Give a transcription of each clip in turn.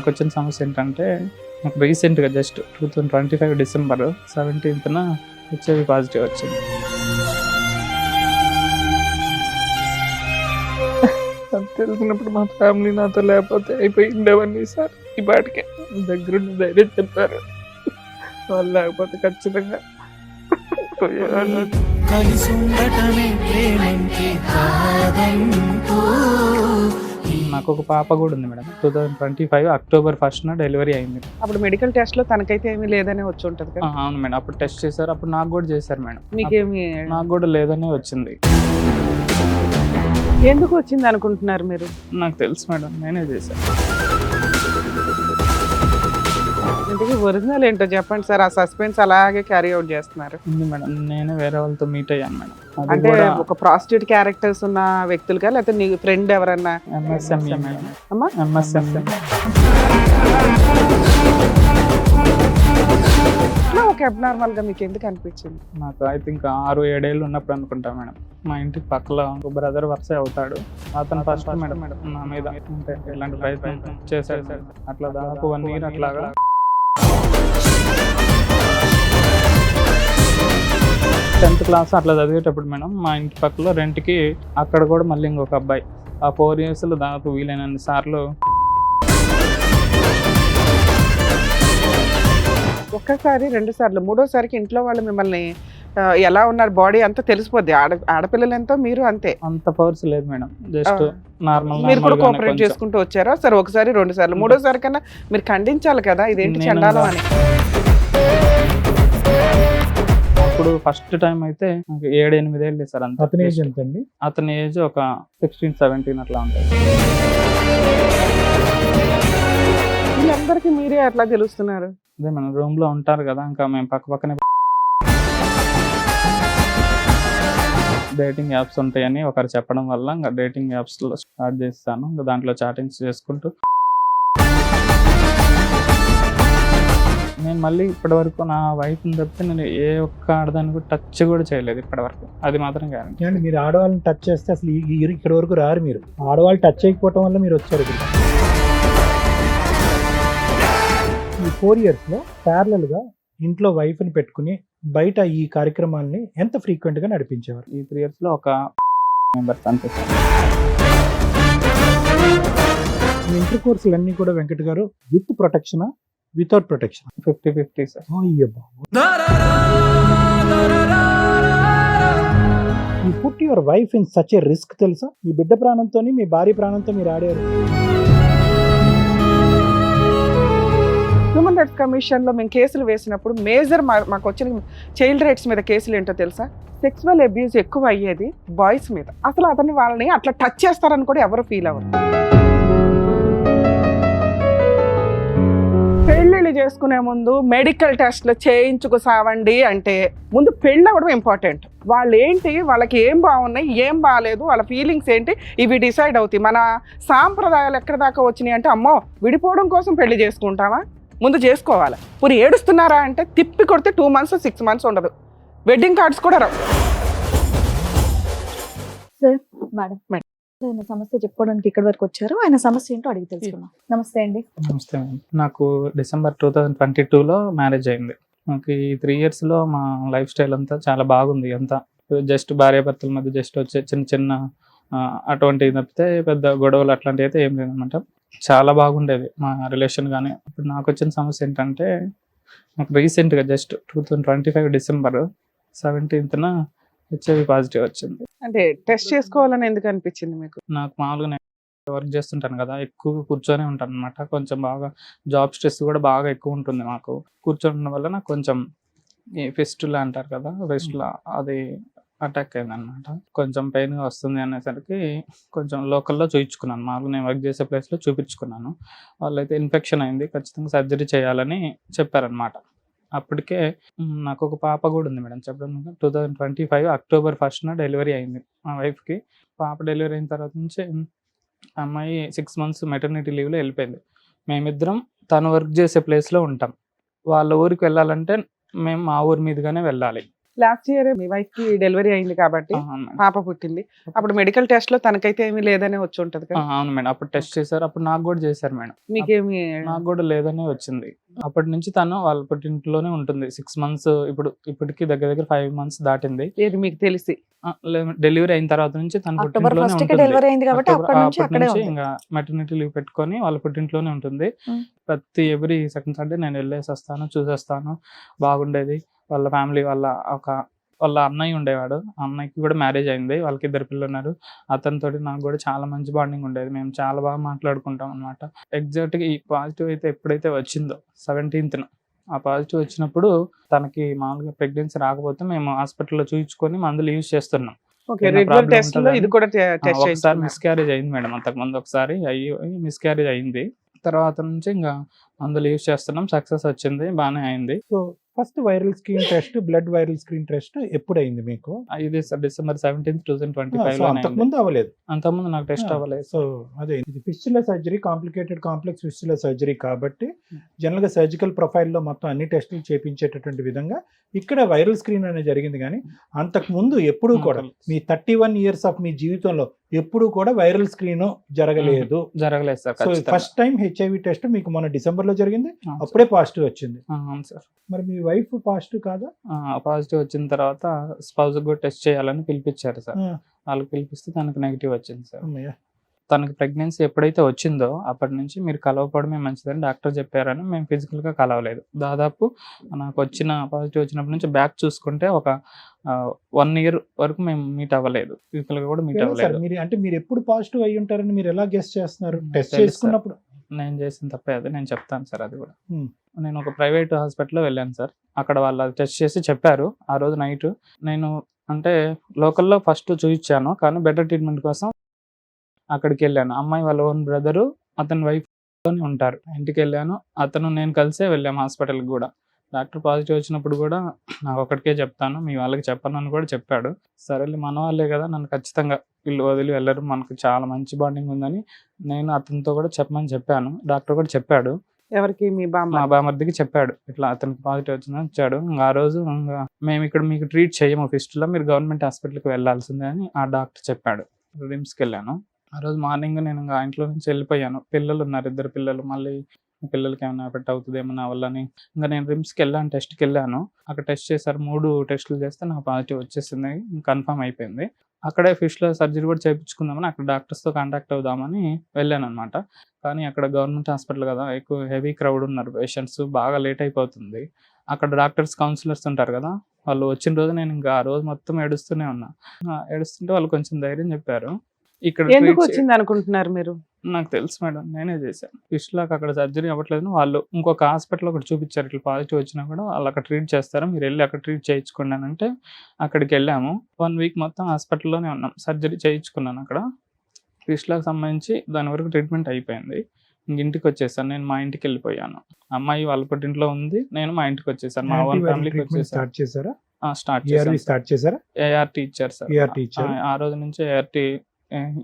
నాకొచ్చిన సమస్య ఏంటంటే, నాకు రీసెంట్‌గా జస్ట్ 2025 డిసెంబర్ 17న హెచ్ఐవి పాజిటివ్ వచ్చింది. అది తెలిసినప్పుడు మా ఫ్యామిలీ నాతో లేకపోతే అయిపోయిండేవన్నీ సార్. ఈ పాటికే దగ్గరుండి ధైర్యం చెప్పారు. వాళ్ళు లేకపోతే ఖచ్చితంగా పోయేవాళ్ళు. నాకు ఒక పాప కూడా ఉంది మేడం. 2025 అక్టోబర్ 1న డెలివరీ అయింది. అప్పుడు మెడికల్ టెస్ట్ లో తనకైతే ఏమీ లేదని వచ్చి ఉంటది కదా. అవును మేడం. అప్పుడు టెస్ట్ చేశారు. అప్పుడు నాకు కూడా చేశారు మేడం. మీకేమి నాకు కూడా లేదనే వచ్చింది. ఎందుకు వచ్చింది అనుకుంటున్నారు మీరు? నాకు తెలుసు మేడం, నేనే చేశాను. ఇంతకీ ఒరిజినల్ ఏంటో చెప్పండి సార్. ఆ సస్పెన్స్ అలాగే క్యారీ అవుట్ చేస్తున్నారు. ఉంది మేడం. నేనే వేరే వాళ్ళతో మీట్ అయ్యాను మేడం. అది అంటే కూడా ఒక ప్రాస్టిట్యూట్ క్యారెక్టర్స్ ఉన్న వ్యక్తులుగా, లేకపోతే నీ ఫ్రెండ్ ఎవరన్నా? MSME madam. అమ్మా MSME. ఇట్లా ఒక అబ్నార్మల్ గా మీకు ఎందుకు అనిపించింది? నాకు ఐ థింక్ 6-7 ఏళ్ళు ఉన్నప్పుడు అనుకుంటా మేడం. మా ఇంటికి పక్కలో ఒక బ్రదర్ వరుస అవుతాడు. అతను ఫస్ట్ మేడం నా మీద అంటే ఇలాంటి ప్రయత్నం చేశాడు సార్. అట్లా దాదాపు 1 ఇయర్ అట్లాగా. టెన్త్ క్లాస్ అట్లా చదివేటప్పుడు మేడం మా ఇంటి పక్కలో రెంట్కి అక్కడ కూడా మళ్ళీ ఇంకొక అబ్బాయి. ఆ 4 ఇయర్స్లో దాదాపు వీలైనన్ని సార్లు ఒక్కసారి 2 సార్లు, మూడోసారికి ఇంట్లో వాళ్ళు మిమ్మల్ని ఎలా ఉన్నారు, బాడీ అంతా తెలిసిపోద్ది. ఆడపిల్లలు ఎంతో, మీరు అంతే. అంత పవర్స్ లేదు మేడం. Just normal. మీరు కూడా కోఆపరేట్ చేసుకుంటూ వచ్చారా? సరే, ఒకసారి 2 సార్లు, మూడోసారి కన్నా మీరు ఖండించాలి కదా, ఇదేంటి చండాలం అని. అప్పుడు ఫస్ట్ టైం అయితే 7-8 ఏళ్ళు సార్. అంత అతని ఏజ్ ఎంత అండి? అతని ఏజ్ ఒక 16-17 అట్లా ఉంటుంది. వీళ్ళందరికీ మీరే అట్లా తెలుస్తున్నారు? అదే మన రూమ్ లో ఉంటారు కదా, ఇంకా మేము పక్కనే డేటింగ్ యాప్స్ ఉంటాయని ఒకరు చెప్పడం వల్ల ఇంకా డేటింగ్ యాప్స్ లో స్టార్ట్ చేస్తాను. ఇంకా దాంట్లో చాటింగ్స్ చేసుకుంటూ నేను మళ్ళీ ఇప్పటి వరకు నా వైఫ్ని తప్పితే నేను ఏ ఒక్క ఆడదాన్ని కూడా టచ్ కూడా చేయలేదు ఇప్పటి వరకు. అది మాత్రం గ్యారెంటీ. అంటే మీరు ఆడవాళ్ళని టచ్ చేస్తే అసలు ఇక్కడ వరకు రారు. మీరు ఆడవాళ్ళు టచ్ చేయకపోవటం వల్ల మీరు వచ్చారు ఇక్కడ. ఈ 4 ఇయర్స్లో ప్యారలల్గా ఇంట్లో వైఫ్ని పెట్టుకుని బయట ఈ కార్యక్రమాలని ఎంత ఫ్రీక్వెంట్గా నడిపించేవారు? ఈ 3 ఇయర్స్లో ఒక మెంబర్స్ అంతే సార్. ఈ ఇంటర్ కోర్సులన్నీ కూడా వెంకట్ గారు విత్ ప్రొటెక్షనా, without protection? 50-50 sir. You put your wife in such a risk తెలుసా? మీ బిడ్డ ప్రాణంతో, మీ భార్య ప్రాణంతో మీరు ఆడారు. హ్యూమన్ రైట్స్ కమిషన్ లో మేము కేసులు వేసినప్పుడు మేజర్ మాకు వచ్చిన చైల్డ్ రైట్స్ మీద కేసులు ఏంటో తెలుసా? సెక్సువల్ అబ్యూజ్ ఎక్కువ అయ్యేది బాయ్స్ మీద. అసలు వాళ్ళని అట్లా టచ్ చేస్తారని కూడా ఎవరు ఫీల్ అవ్వరు. పెళ్ళిళ్ళు చేసుకునే ముందు మెడికల్ టెస్ట్లు చేయించుకు సావండి అంటే ముందు పెళ్ళి అవ్వడం ఇంపార్టెంట్. వాళ్ళు ఏంటి, వాళ్ళకి ఏం బాగున్నాయి, ఏం బాగాలేదు, వాళ్ళ ఫీలింగ్స్ ఏంటి, ఇవి డిసైడ్ అవుతాయి. మన సాంప్రదాయాలు ఎక్కడి దాకా వచ్చినాయి అంటే, అమ్మో విడిపోవడం కోసం పెళ్లి చేసుకుంటామా, ముందు చేసుకోవాలి. పూరి ఏడుస్తున్నారా అంటే తిప్పి కొడితే 2 months 6 months ఉండదు. వెడ్డింగ్ కార్డ్స్ కూడా రావు. సార్, మేడం ఆయన సమస్య చెప్పుకోవడానికి ఇక్కడ వరకు వచ్చారు. ఆయన సమస్య ఏంటో అడిగి తెలుసుకున్నాం. నమస్తే అండి. నమస్తే మేడం. నాకు డిసెంబర్ 2022లో మ్యారేజ్ అయింది. నాకు ఈ 3 ఇయర్స్లో మా లైఫ్ స్టైల్ అంతా చాలా బాగుంది. అంతా జస్ట్ భార్యాభర్తల మధ్య జస్ట్ వచ్చే చిన్న అటువంటివి తప్పితే పెద్ద గొడవలు అట్లాంటివి అయితే ఏం లేదన్నమాట. చాలా బాగుండేది మా రిలేషన్. కానీ ఇప్పుడు నాకు వచ్చిన సమస్య ఏంటంటే, నాకు రీసెంట్గా జస్ట్ 2025 డిసెంబర్ 17న హెచ్ఐవి పాజిటివ్ వచ్చింది. అంటే టెస్ట్ చేసుకోవాలని ఎందుకు అనిపించింది మీకు? నాకు మామూలుగా నేను వర్క్ చేస్తుంటాను కదా, ఎక్కువ కూర్చొని ఉంటాను అనమాట. కొంచెం బాగా జాబ్ స్ట్రెస్ కూడా బాగా ఎక్కువ ఉంటుంది మాకు. కూర్చోవడం వల్ల నాకు కొంచెం ఈ ఫిస్టులా అంటారు కదా, ఫిస్టులా అది అటాక్ అయింది అనమాట. కొంచెం పెయిన్గా వస్తుంది అనేసరికి కొంచెం లోకల్లో చూపించుకున్నాను. మామూలుగా నేను వర్క్ చేసే ప్లేస్లో చూపించుకున్నాను. వాళ్ళైతే ఇన్ఫెక్షన్ అయింది, ఖచ్చితంగా సర్జరీ చేయాలని చెప్పారనమాట. అప్పటికే నాకు ఒక పాప కూడా ఉంది మేడం. చెప్పడం 2025 అక్టోబర్ 1న డెలివరీ అయింది మా వైఫ్కి. పాప డెలివరీ అయిన తర్వాత నుంచి అమ్మాయి 6 months మెటర్నిటీ లీవ్లో వెళ్ళిపోయింది. మేమిద్దరం తను వర్క్ చేసే ప్లేస్లో ఉంటాం. వాళ్ళ ఊరికి వెళ్ళాలంటే మేము మా ఊరి మీదుగానే వెళ్ళాలి. లాస్ట్ ఇయర్ మీ వైఫ్ కి డెలివరీ అయింది కాబట్టి అవును మేడం. పాప పుట్టింది. అప్పుడు మెడికల్ టెస్ట్ లో తనకైతే ఏమీ లేదనే వచ్చి ఉంటది కదా. అవును మేడం, అప్పుడు టెస్ట్ చేశారు, అప్పుడు నాకు కూడా చేశారు మేడం. మీకేమి నాకు కూడా లేదనే వచ్చింది. అప్పటి నుంచి తను వాళ్ళ పుట్టింట్లోనే ఉంటుంది 6 months. ఇప్పటికి దగ్గర దగ్గర 5 months దాటింది. ఏది మీకు తెలిసి డెలివరీ అయిన తర్వాత నుంచి తన అక్టోబర్ పుట్టింట్లోనే 1st కి ఉంటుంది. డెలివరీ అయింది కాబట్టి అప్పటి నుంచి అక్కడే ఉంది. ఇంకా మెటర్నిటీ లీవ్ పెట్టుకొని వాళ్ళ పుట్టింట్లోనే ఉంటుంది. ప్రతి ఎవ్రీ సెకండ్ సండే నేను వెళ్ళేసి వస్తాను, చూసేస్తాను. బాగుండేది. వాళ్ళ ఫ్యామిలీ వాళ్ళ అన్నయ్య ఉండేవాడు. ఆ అన్నయ్యకి కూడా మ్యారేజ్ అయింది, వాళ్ళకి 2 పిల్లలు ఉన్నారు. అతనితోటి నాకు కూడా చాలా మంచి బాండింగ్ ఉండేది. మేము చాలా బాగా మాట్లాడుకుంటాం అనమాట. ఎగ్జాక్ట్గా ఈ పాజిటివ్ అయితే ఎప్పుడైతే వచ్చిందో 17th ఆ పాజిటివ్ వచ్చినప్పుడు తనకి మామూలుగా ప్రెగ్నెన్సీ రాకపోతే మేము హాస్పిటల్లో చూయించుకొని మందులు యూజ్ చేస్తున్నాం. ఓకే ఏమైనా రెగ్యులర్ problem టెస్ట్ లో ఉంటుందా ఇది కూడా టెస్ట్ ఒకసారి చేయించుకున్నారు. మిస్క్యారేజ్ అయింది మేడం, అంతకుముందు ఒకసారి మిస్క్యారేజ్ అయింది. తర్వాత నుంచి ఇంకా మందులు యూజ్ చేస్తున్నాం, సక్సెస్ వచ్చింది, బాగానే అయింది. So first viral screen test, blood viral screen test ఎప్పుడు అయింది మీకు? ఇది December 17, సో 2025 అంతకుముందు అవ్వలేదు. అంతకుముందు నాకు టెస్ట్ అవ్వలేదు. సో అదే ఇది fistula surgery, complicated complex fistula surgery కాబట్టి జనరల్ గా సర్జికల్ ప్రొఫైల్లో మొత్తం అన్ని టెస్టులు చేపించేటటువంటి విధంగా ఇక్కడ వైరల్ స్క్రీన్ అనేది జరిగింది. కానీ అంతకు ముందు ఎప్పుడు కూడా మీ 31 years ఆఫ్ మీ జీవితంలో ఎప్పుడు కూడా వైరల్ స్క్రీన్ జరగలేదు. జరగలేదు sir. So first time HIV test మీకు మొన్న డిసెంబర్ లో జరిగింది, అప్పుడే పాజిటివ్ వచ్చింది. అవును సార్. మరి మీ వైఫ్ పాజిటివ్ కాదా? పాజిటివ్ వచ్చిన తర్వాత స్పౌజ్ కూడా టెస్ట్ చేయాలని పిలిపించారు సార్. వాళ్ళకి పిలిపిస్తే తనకు నెగిటివ్ వచ్చింది సార్. అమ్మయ్య. తనకి ప్రెగ్నెన్సీ ఎప్పుడైతే వచ్చిందో అప్పటి నుంచి మీరు కలవకపోవడమే మంచిదని డాక్టర్ చెప్పారని మేము ఫిజికల్గా కలవలేదు. దాదాపు నాకు పాజిటివ్ వచ్చినప్పటి నుంచి బ్యాక్ చూసుకుంటే ఒక 1 year వరకు మేము మీట్ అవ్వలేదు, ఫిజికల్గా కూడా మీట్ ఎలా సార్ అవ్వలేదు. మీరు ఎప్పుడు పాజిటివ్ అయ్యి ఉంటారని మీరు ఎలా గెస్ చేస్తున్నారు? టెస్ట్ తెలుసు సార్. చేసుకున్నప్పుడు నేను చేసిన తప్పే అది, నేను చెప్తాను సార్ అది కూడా. Hmm. నేను ఒక ప్రైవేట్ హాస్పిటల్లో వెళ్ళాను సార్. అక్కడ వాళ్ళు టెస్ట్ చేసి చెప్పారు. ఆ రోజు నైట్ నేను అంటే లోకల్లో ఫస్ట్ చూపించాను, కానీ బెటర్ ట్రీట్మెంట్ కోసం అక్కడికి వెళ్ళాను. అమ్మాయి వాళ్ళ ఓన్ బ్రదరు అతని వైఫ్ ఉంటారు. ఇంటికి వెళ్ళాను, నేను కలిసే వెళ్ళాము హాస్పిటల్కి కూడా. డాక్టర్ పాజిటివ్ వచ్చినప్పుడు కూడా నాకు ఒక్కడికే చెప్తాను, మీ వాళ్ళకి చెప్పను అని కూడా చెప్పాడు. సరేలే మన వాళ్ళే కదా, నన్ను ఖచ్చితంగా వీళ్ళు వదిలి వెళ్ళరు, మనకు చాలా మంచి బాండింగ్ ఉందని నేను అతనితో కూడా చెప్పమని చెప్పాను. డాక్టర్ కూడా చెప్పాడు, ఎవరికి మీ మా బామర్దికి చెప్పాడు, ఇట్లా అతనికి పాజిటివ్ వచ్చిందని వచ్చాడు. ఇంకా ఆ రోజు ఇంకా మేము ఇక్కడ మీకు ట్రీట్ చేయము ఫిస్టులో, మీరు గవర్నమెంట్ హాస్పిటల్కి వెళ్ళాల్సిందే అని ఆ డాక్టర్ చెప్పాడు. రిమ్స్కి వెళ్ళాను. ఆ రోజు మార్నింగ్ నేను ఇంకా ఇంట్లో నుంచి వెళ్ళిపోయాను. పిల్లలు ఉన్నారు, 2 పిల్లలు. మళ్ళీ పిల్లలకి ఏమైనా ఎఫెక్ట్ అవుతుందేమో నా వల్లని ఇంకా నేను రిమ్స్కి వెళ్ళాను, టెస్ట్కి వెళ్ళాను. అక్కడ టెస్ట్ చేశారు, 3 టెస్టులు చేస్తే నాకు పాజిటివ్ వచ్చేసింది, కన్ఫర్మ్ అయిపోయింది. అక్కడే ఫిష్లో సర్జరీ కూడా చేయించుకుందామని అక్కడ డాక్టర్స్తో కాంటాక్ట్ అవుదామని వెళ్ళాను అనమాట. కానీ అక్కడ గవర్నమెంట్ హాస్పిటల్ కదా, ఎక్కువ హెవీ క్రౌడ్ ఉన్నారు పేషెంట్స్, బాగా లేట్ అయిపోతుంది. అక్కడ డాక్టర్స్ కౌన్సిలర్స్ ఉంటారు కదా, వాళ్ళు వచ్చిన రోజు నేను ఇంకా ఆ రోజు మొత్తం ఏడుస్తూనే ఉన్నా. ఏడుస్తుంటే వాళ్ళు కొంచెం ధైర్యం చెప్పారు. ఇక్కడ ఎందుకు వచ్చింది అనుకుంటున్నారు మీరు? నాకు తెలుసు మేడం, నేనే చేశాను. ఫిష్లాకి అక్కడ సర్జరీ అవ్వట్లేదు, వాళ్ళు ఇంకొక హాస్పిటల్ ఒకటి చూపించారు, ఇట్లా పాజిటివ్ వచ్చినా కూడా వాళ్ళు అక్కడ ట్రీట్ చేస్తారు, మీరు వెళ్ళి అక్కడ ట్రీట్ చేయించుకోండి అని అంటే అక్కడికి వెళ్ళాము. 1 week మొత్తం హాస్పిటల్లోనే ఉన్నాం. సర్జరీ చేయించుకున్నాను అక్కడ. ఫిష్లాకి సంబంధించి దాని వరకు ట్రీట్మెంట్ అయిపోయింది. ఇంటికి వచ్చేసాను, నేను మా ఇంటికి వెళ్ళిపోయాను. అమ్మాయి వాళ్ళ పుట్టింట్లో ఉంది, నేను మా ఇంటికి వచ్చేసాను, మా ఓన్ ఫ్యామిలీకి వచ్చేసాను. స్టార్ట్ చేశారా? స్టార్ట్ చేశారా? ART ఇచ్చారు సార్. ART ఇచ్చారు. ఆ రోజు నుంచి ART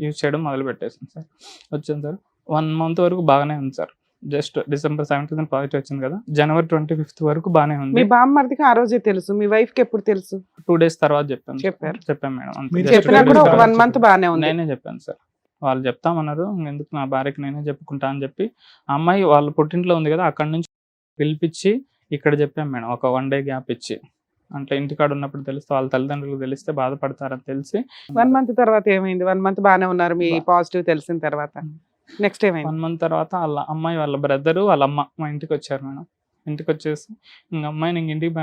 యూజ్ చేయడం మొదలు పెట్టేసాను సార్. వచ్చాను సార్, 1 month వరకు బాగానే ఉంది సార్. జస్ట్ December 17 పాజిటివ్ వచ్చింది కదా, January 25 వరకు బాగానే మీ ఉంది. బామ్మర్దికి ఆ రోజే తెలుసు, మీ వైఫ్ కి ఎప్పుడు తెలుసు? 2 days తర్వాత చెప్పాను. చెప్పారు. చెప్పాను మేడం, అంతే. మీరు Just చెప్పినా 2 కూడా days ఒక తర్వాత 1 month బానే ఉంది. నేనే చెప్పాను సార్. వాళ్ళు చెప్తామన్నారు, ఎందుకు నా భార్యకి నేనే చెప్పుకుంటా అని చెప్పి ఆ అమ్మాయి వాళ్ళ పుట్టింట్లో ఉంది కదా, అక్కడ నుంచి పిలిపించి ఇక్కడ చెప్పాను మేడం, ఒక 1 day గ్యాప్ ఇచ్చి. అంటే ఇంటికాడ ఉన్నప్పుడు తెలిస్తే వాళ్ళ తల్లిదండ్రులకు తెలిస్తే బాధపడతారని తెలిసి 1 month తర్వాత ఏమైంది? 1 month బానే ఉన్నారు మీ పాజిటివ్ తెలిసిన తర్వాత. నెక్స్ట్ ఏమైంది? 1 month తర్వాత వాళ్ళ అమ్మాయి వాళ్ళ బ్రదరు వాళ్ళ అమ్మ మా ఇంటికి వచ్చారు మేడం. ఇంటికి వచ్చేసి ఇంక అమ్మాయిని ఇంటికి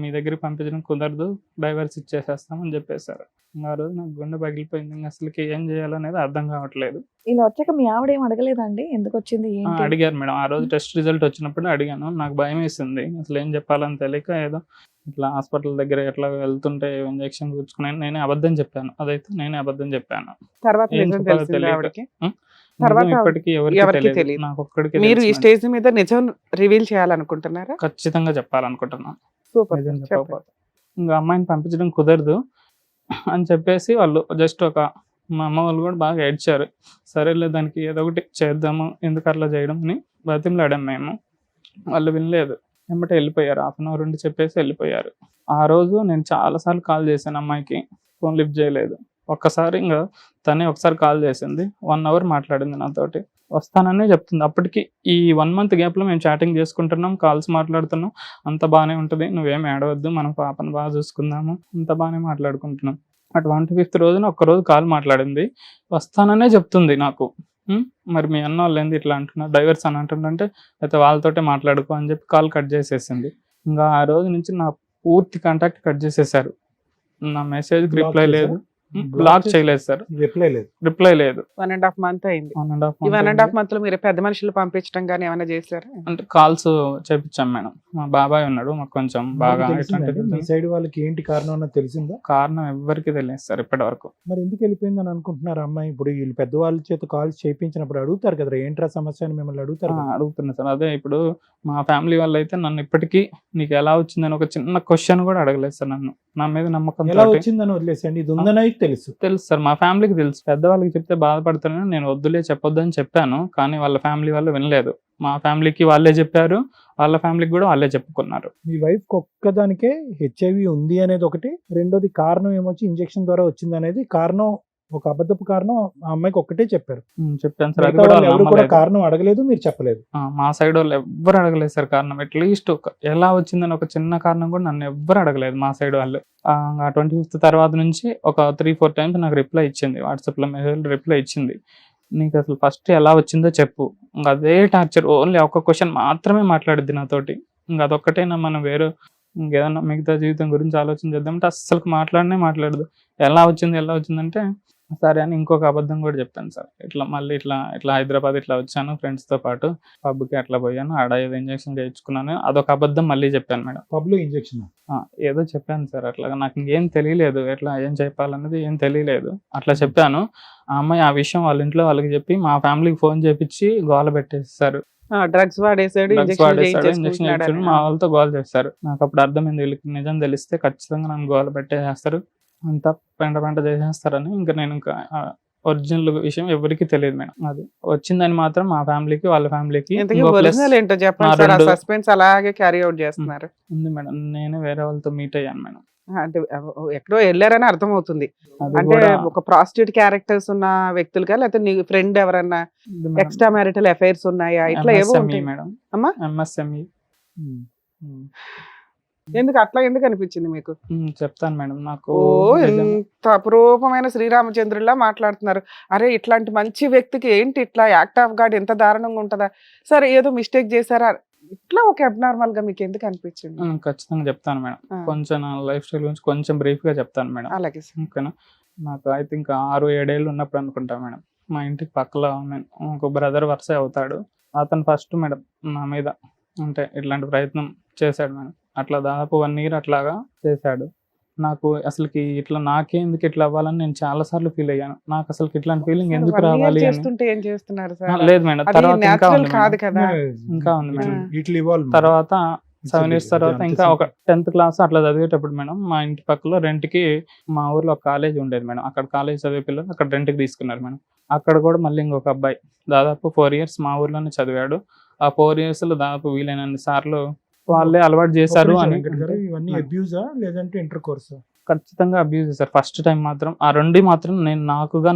మీ దగ్గరికి పంపించడం కుదరదు, డైవర్స్ ఇచ్చేసేస్తామని చెప్పేశారు. ఇంకా ఆ రోజు నాకు గుండె పగిలిపోయింది. ఇంకా అసలుకి ఏం చేయాలనేది అర్థం కావట్లేదు. ఇలా వచ్చాక మీ ఆవిడ ఏం అడగలేదండి ఎందుకు వచ్చింది ఏంటి? అడిగారు మేడం, ఆ రోజు టెస్ట్ రిజల్ట్ వచ్చినప్పుడు అడిగాను. నాకు భయం వేసింది, అసలు ఏం చెప్పాలని తెలియక ఏదో ఇట్లా హాస్పిటల్ దగ్గర ఎట్లా వెళ్తుంటే ఇంజెక్షన్ కూర్చుకున్నాను. నేనే అబద్ధం చెప్పాను, అదైతే నేనే అబద్ధం చెప్పాను. తర్వాత ఏం నిజం చెప్పాలో తెలిసిందా తెలియక. ఆవిడకి? తర్వాత తర్వాత ఇప్పటికీ ఎవరికి ఎవరికీ తెలియదు, తెలియదు. నాకు ఒక్కడికి మీరు ఈ తెలుసు మేడం. స్టేజ్ మీద నిజం రివీల్ చేయాలనుకుంటున్నారా? ఖచ్చితంగా చెప్పాలనుకుంటున్నాను. సూపర్, నిజం చెప్పండి. చెప్పకపోతే ఇంకా అమ్మాయిని పంపించడం కుదరదు అని చెప్పేసి వాళ్ళు జస్ట్ మా అమ్మ వాళ్ళు కూడా బాగా ఏడ్చారు. సరేలే దానికి ఏదో ఒకటి చేద్దాము, ఎందుకు అట్లా చేయడం అని బతిమలాడాం మేము. వాళ్ళు వినలేదు. వెంబటే వెళ్ళిపోయారు. 1/2 అవర్ ఉండి చెప్పేసి వెళ్ళిపోయారు. ఆ రోజు నేను చాలా సార్లు కాల్ చేశాను అమ్మాయికి. ఫోన్ లిఫ్ట్ చేయలేదు. ఒక్కసారి ఇంగా తనే ఒకసారి కాల్ చేసింది. 1 అవర్ మాట్లాడింది నాతోటి. వస్తాననే చెప్తుంది. అప్పటికి ఈ 1 మంత్ గ్యాప్‌లో మేము చాటింగ్ చేసుకుంటున్నాం, కాల్స్ మాట్లాడుతున్నాం. అంతా బానే ఉంటది. నువ్వేమి ఏడవద్దు. మనం పాపని బాగా చూసుకుందాము. అంతా బానే మాట్లాడుకుంటున్నాం. అటు 25th రోజున ఒక్కరోజు కాల్ మాట్లాడింది. వస్తాననే చెప్తుంది నాకు. మరి మీ అన్నోళ్ళేంది ఇట్లా అంటున్నారు, డైవర్స్ అని అంటుండంటే, అయితే వాళ్ళతోటే మాట్లాడుకో అని చెప్పి కాల్ కట్ చేసేసింది. ఇంగా ఆ రోజు నుంచి నా పూర్తి కాంటాక్ట్ కట్ చేసేసారు. నా మెసేజ్‌కి Block రిప్లై లేదు. చేశారా? బ్లాక్ చేయలేదు సార్. రిప్లై లేదు. రిప్లై లేదు. 1.5 మంత్ అయింది. 1.5 ఈ month 1.5 అయింది. మంత్ లో మీరు పెద్ద మనుషులు పంపించడం కానీ ఏమైనా చేశారా? అంటే కాల్స్ చేపిచ్చాం మేడం. మా బాబాయ్ ఉన్నాడు. మాకు కొంచెం బాగా మీకు తెలిసిందండి? మీ ఎట్లాంటిది సైడ్ వాళ్ళకి ఏంటి కారణం అన్నది తెలిసిందా? కారణం ఎవ్వరికీ తెలియదు సార్ ఇప్పటి వరకు. మరి ఎందుకు వెళ్ళిపోయిందని అనుకుంటున్నారు అమ్మాయి? ఇప్పుడు వీళ్ళు పెద్దవాళ్ళ చేత కాల్స్ చేయించినప్పుడు అడుగుతారు కదా, ఏంట్రా సమస్య అని మిమ్మల్ని అడుగుతారు కదా. అడుగుతున్నా సార్. అదే ఇప్పుడు మా ఫ్యామిలీ వాళ్ళు అయితే నన్ను ఇప్పటికీ నీకు ఎలా వచ్చిందని ఒక చిన్న క్వశ్చన్ కూడా అడగలేదు సార్ నన్ను. నా మీద నమ్మకం ఎలా వచ్చిందని వదిలేసండి, ఇది ఉందని అయితే తెలుసు. తెలుసు సార్. మా ఫ్యామిలీకి తెలుసు. పెద్దవాళ్ళకి చెప్తే బాధపడతానని నేను వద్దులే చెప్పొద్దని చెప్పాను. కానీ వాళ్ళ ఫ్యామిలీ వాళ్ళు వినలేదు. మా ఫ్యామిలీకి వాళ్ళే చెప్పారు. వాళ్ళ ఫ్యామిలీకి కూడా వాళ్ళే చెప్పుకున్నారు. మీ వైఫ్ ఒక్కదానికే హెచ్ఐవి ఉంది అనేది ఒకటి, రెండోది కారణం ఏమొచ్చి ఇంజెక్షన్ ద్వారా వచ్చింది అనేది కారణం. ఒక అబద్ధపు కారణం ఆ అమ్మాయికి ఒక్కటే చెప్పారు. చెప్పాను సార్. అది మిగతా కూడా వాళ్ళు ఎవరు కూడా నమ్మలేదు. కారణం అడగలేదు, మీరు చెప్పలేదు. మా సైడ్ వాళ్ళు ఎవ్వరు అడగలేదు సార్ కారణం. అట్లీస్ట్ ఎలా వచ్చిందని ఒక చిన్న కారణం కూడా నన్ను ఎవ్వరు అడగలేదు మా సైడ్ వాళ్ళు. 25th తర్వాత నుంచి ఒక 3-4 టైమ్స్ నాకు రిప్లై ఇచ్చింది. వాట్సాప్లో మెసేజ్ రిప్లై ఇచ్చింది. నీకు అసలు ఫస్ట్ ఎలా వచ్చిందో చెప్పు. ఇంకా అదే టార్చర్. ఓన్లీ ఒక క్వశ్చన్ మాత్రమే మాట్లాడిద్ది నాతోటి. ఇంకా అదొక్కటేనా, మనం వేరే ఇంకేదన్నా మిగతా జీవితం గురించి ఆలోచన చేద్దామంటే అస్సలు మాట్లాడదు. ఎలా వచ్చిందంటే సరే అని ఇంకొక అబద్ధం కూడా చెప్పాను సార్. ఇట్లా హైదరాబాద్ ఇట్లా వచ్చాను ఫ్రెండ్స్తో పాటు, పబ్కి అట్లా పోయాను, ఆడ ఏదో ఇంజెక్షన్ చేయించుకున్నాను, అదొక అబద్ధం మళ్ళీ చెప్పాను మేడం. పబ్లో ఇంజెక్షన్ ఏదో చెప్పాను సార్. అట్లా నాకు ఇంకేం తెలియలేదు, ఎట్లా ఏం చెప్పాలన్నది ఏం తెలియలేదు. అట్లా చెప్పాను. ఆ అమ్మాయి ఆ విషయం వాళ్ళ ఇంట్లో వాళ్ళకి చెప్పి మా ఫ్యామిలీకి ఫోన్ చేపించి గోల పెట్టేస్తారు. డ్రగ్స్ వాడేసాడు, ఇంజెక్షన్ చేయించుకుని మా వాళ్ళతో గోల చేస్తారు. నాకు అప్పుడు అర్థమైంది వీళ్ళకి నిజం తెలిస్తే ఖచ్చితంగా నన్ను గోల పెట్టేసేస్తారు, అంతా పెంట చేసేస్తారని. ఇంకా నేను ఒరిజినల్ విషయం ఎవరికి తెలియదు మేడం. అది వచ్చిందని మాత్రం మా ఫ్యామిలీకి వాళ్ళ ఫ్యామిలీకి ఒరిజినల్ ఏంటో చెప్పండి సార్. ఆ సస్పెన్స్ అలాగే క్యారీ అవుట్ చేస్తున్నారు. ఉంది మేడం. నేను వేరే వాళ్ళతో మీట్ అయ్యాను మేడం. అంటే ఎక్కడో వెళ్ళారని అర్థమవుతుంది. అది అంటే కూడా ఒక ప్రాస్టిట్యూట్ క్యారెక్టర్స్ ఉన్న వ్యక్తులుగా, లేకపోతే నీ ఫ్రెండ్ ఎవరన్నా ఉంది మేడం. ఎక్స్ట్రా మ్యారిటల్ అఫైర్స్ ఉన్నాయా, ఇట్లా ఏవో MSME ఉంటాయి. మేడం. అమ్మా? MSME. ఎందుకు అనిపించింది మీకు? చెప్తాను మేడం. నాకు ఓ ఎంత అపురూపమైన శ్రీరామచంద్రుల్లా మాట్లాడుతున్నారు. అరే ఇట్లాంటి మంచి వ్యక్తికి ఏంటి ఇట్లా యాక్ట్ ఆఫ్ గాడ్ ఎంత దారుణంగా ఉంటుందా? సరే ఏదో మిస్టేక్ చేశారా, ఇట్లా ఒక అబ్నార్మల్ గా మీకు ఎందుకు అనిపించింది? ఖచ్చితంగా చెప్తాను మేడం. కొంచెం నా లైఫ్ స్టైల్ గురించి కొంచెం బ్రీఫ్ గా చెప్తాను మేడం. అలాగే సార్. ఓకేనా. నాకు అయితే ఇంకా 6-7 ఏళ్ళు ఉన్నప్పుడు అనుకుంటా మేడం, మా ఇంటికి పక్కలో ఒక బ్రదర్ వరుస అవుతాడు. అతను ఫస్ట్ మేడం నా మీద అంటే ఇట్లాంటి ప్రయత్నం చేశాడు మేడం. అట్లా దాదాపు 1 year అట్లాగా చేశాడు. నాకు అసలుకి నాకే ఎందుకు ఇట్లా అవ్వాలని నేను చాలా సార్లు ఫీల్ అయ్యాను. నాకు అసలు ఇట్లాంటి ఫీలింగ్ ఎందుకు 1 year రావాలి అని. చేస్తుంటే ఏం చేస్తున్నారు సార్? లేదు మేడం. అది తర్వాత ఇంకా natural ఉంది కాదు మేడం. కదా. ఇంకా ఉంది మేడం. ఇట్లా ఇవాల్వ్ తర్వాత 7 years తర్వాత ఇంకా ఒక 10th క్లాస్ అట్లా చదివేటప్పుడు మేడం, మా ఇంటి పక్కలో రెంట్కి మా ఊర్లో ఒక కాలేజ్ ఉండేది మేడం. అక్కడ కాలేజ్ చదివే పిల్లలు అక్కడ రెంట్కి తీసుకున్నారు మేడం. అక్కడ కూడా మళ్ళీ ఇంకొక అబ్బాయి దాదాపు 4 years మా ఊర్లోనే చదివాడు. ఆ 4 years లో దాదాపు వీలైనన్ని సార్లు వాళ్ళే అలవాటు చేశారు అని. ఇవన్నీ అబ్యూజా లేదంటే ఇంటర్ కోర్సా? ఖచ్చితంగా అబ్యూజ్ సార్. ఫస్ట్ టైం మాత్రం ఆ 2 మాత్రం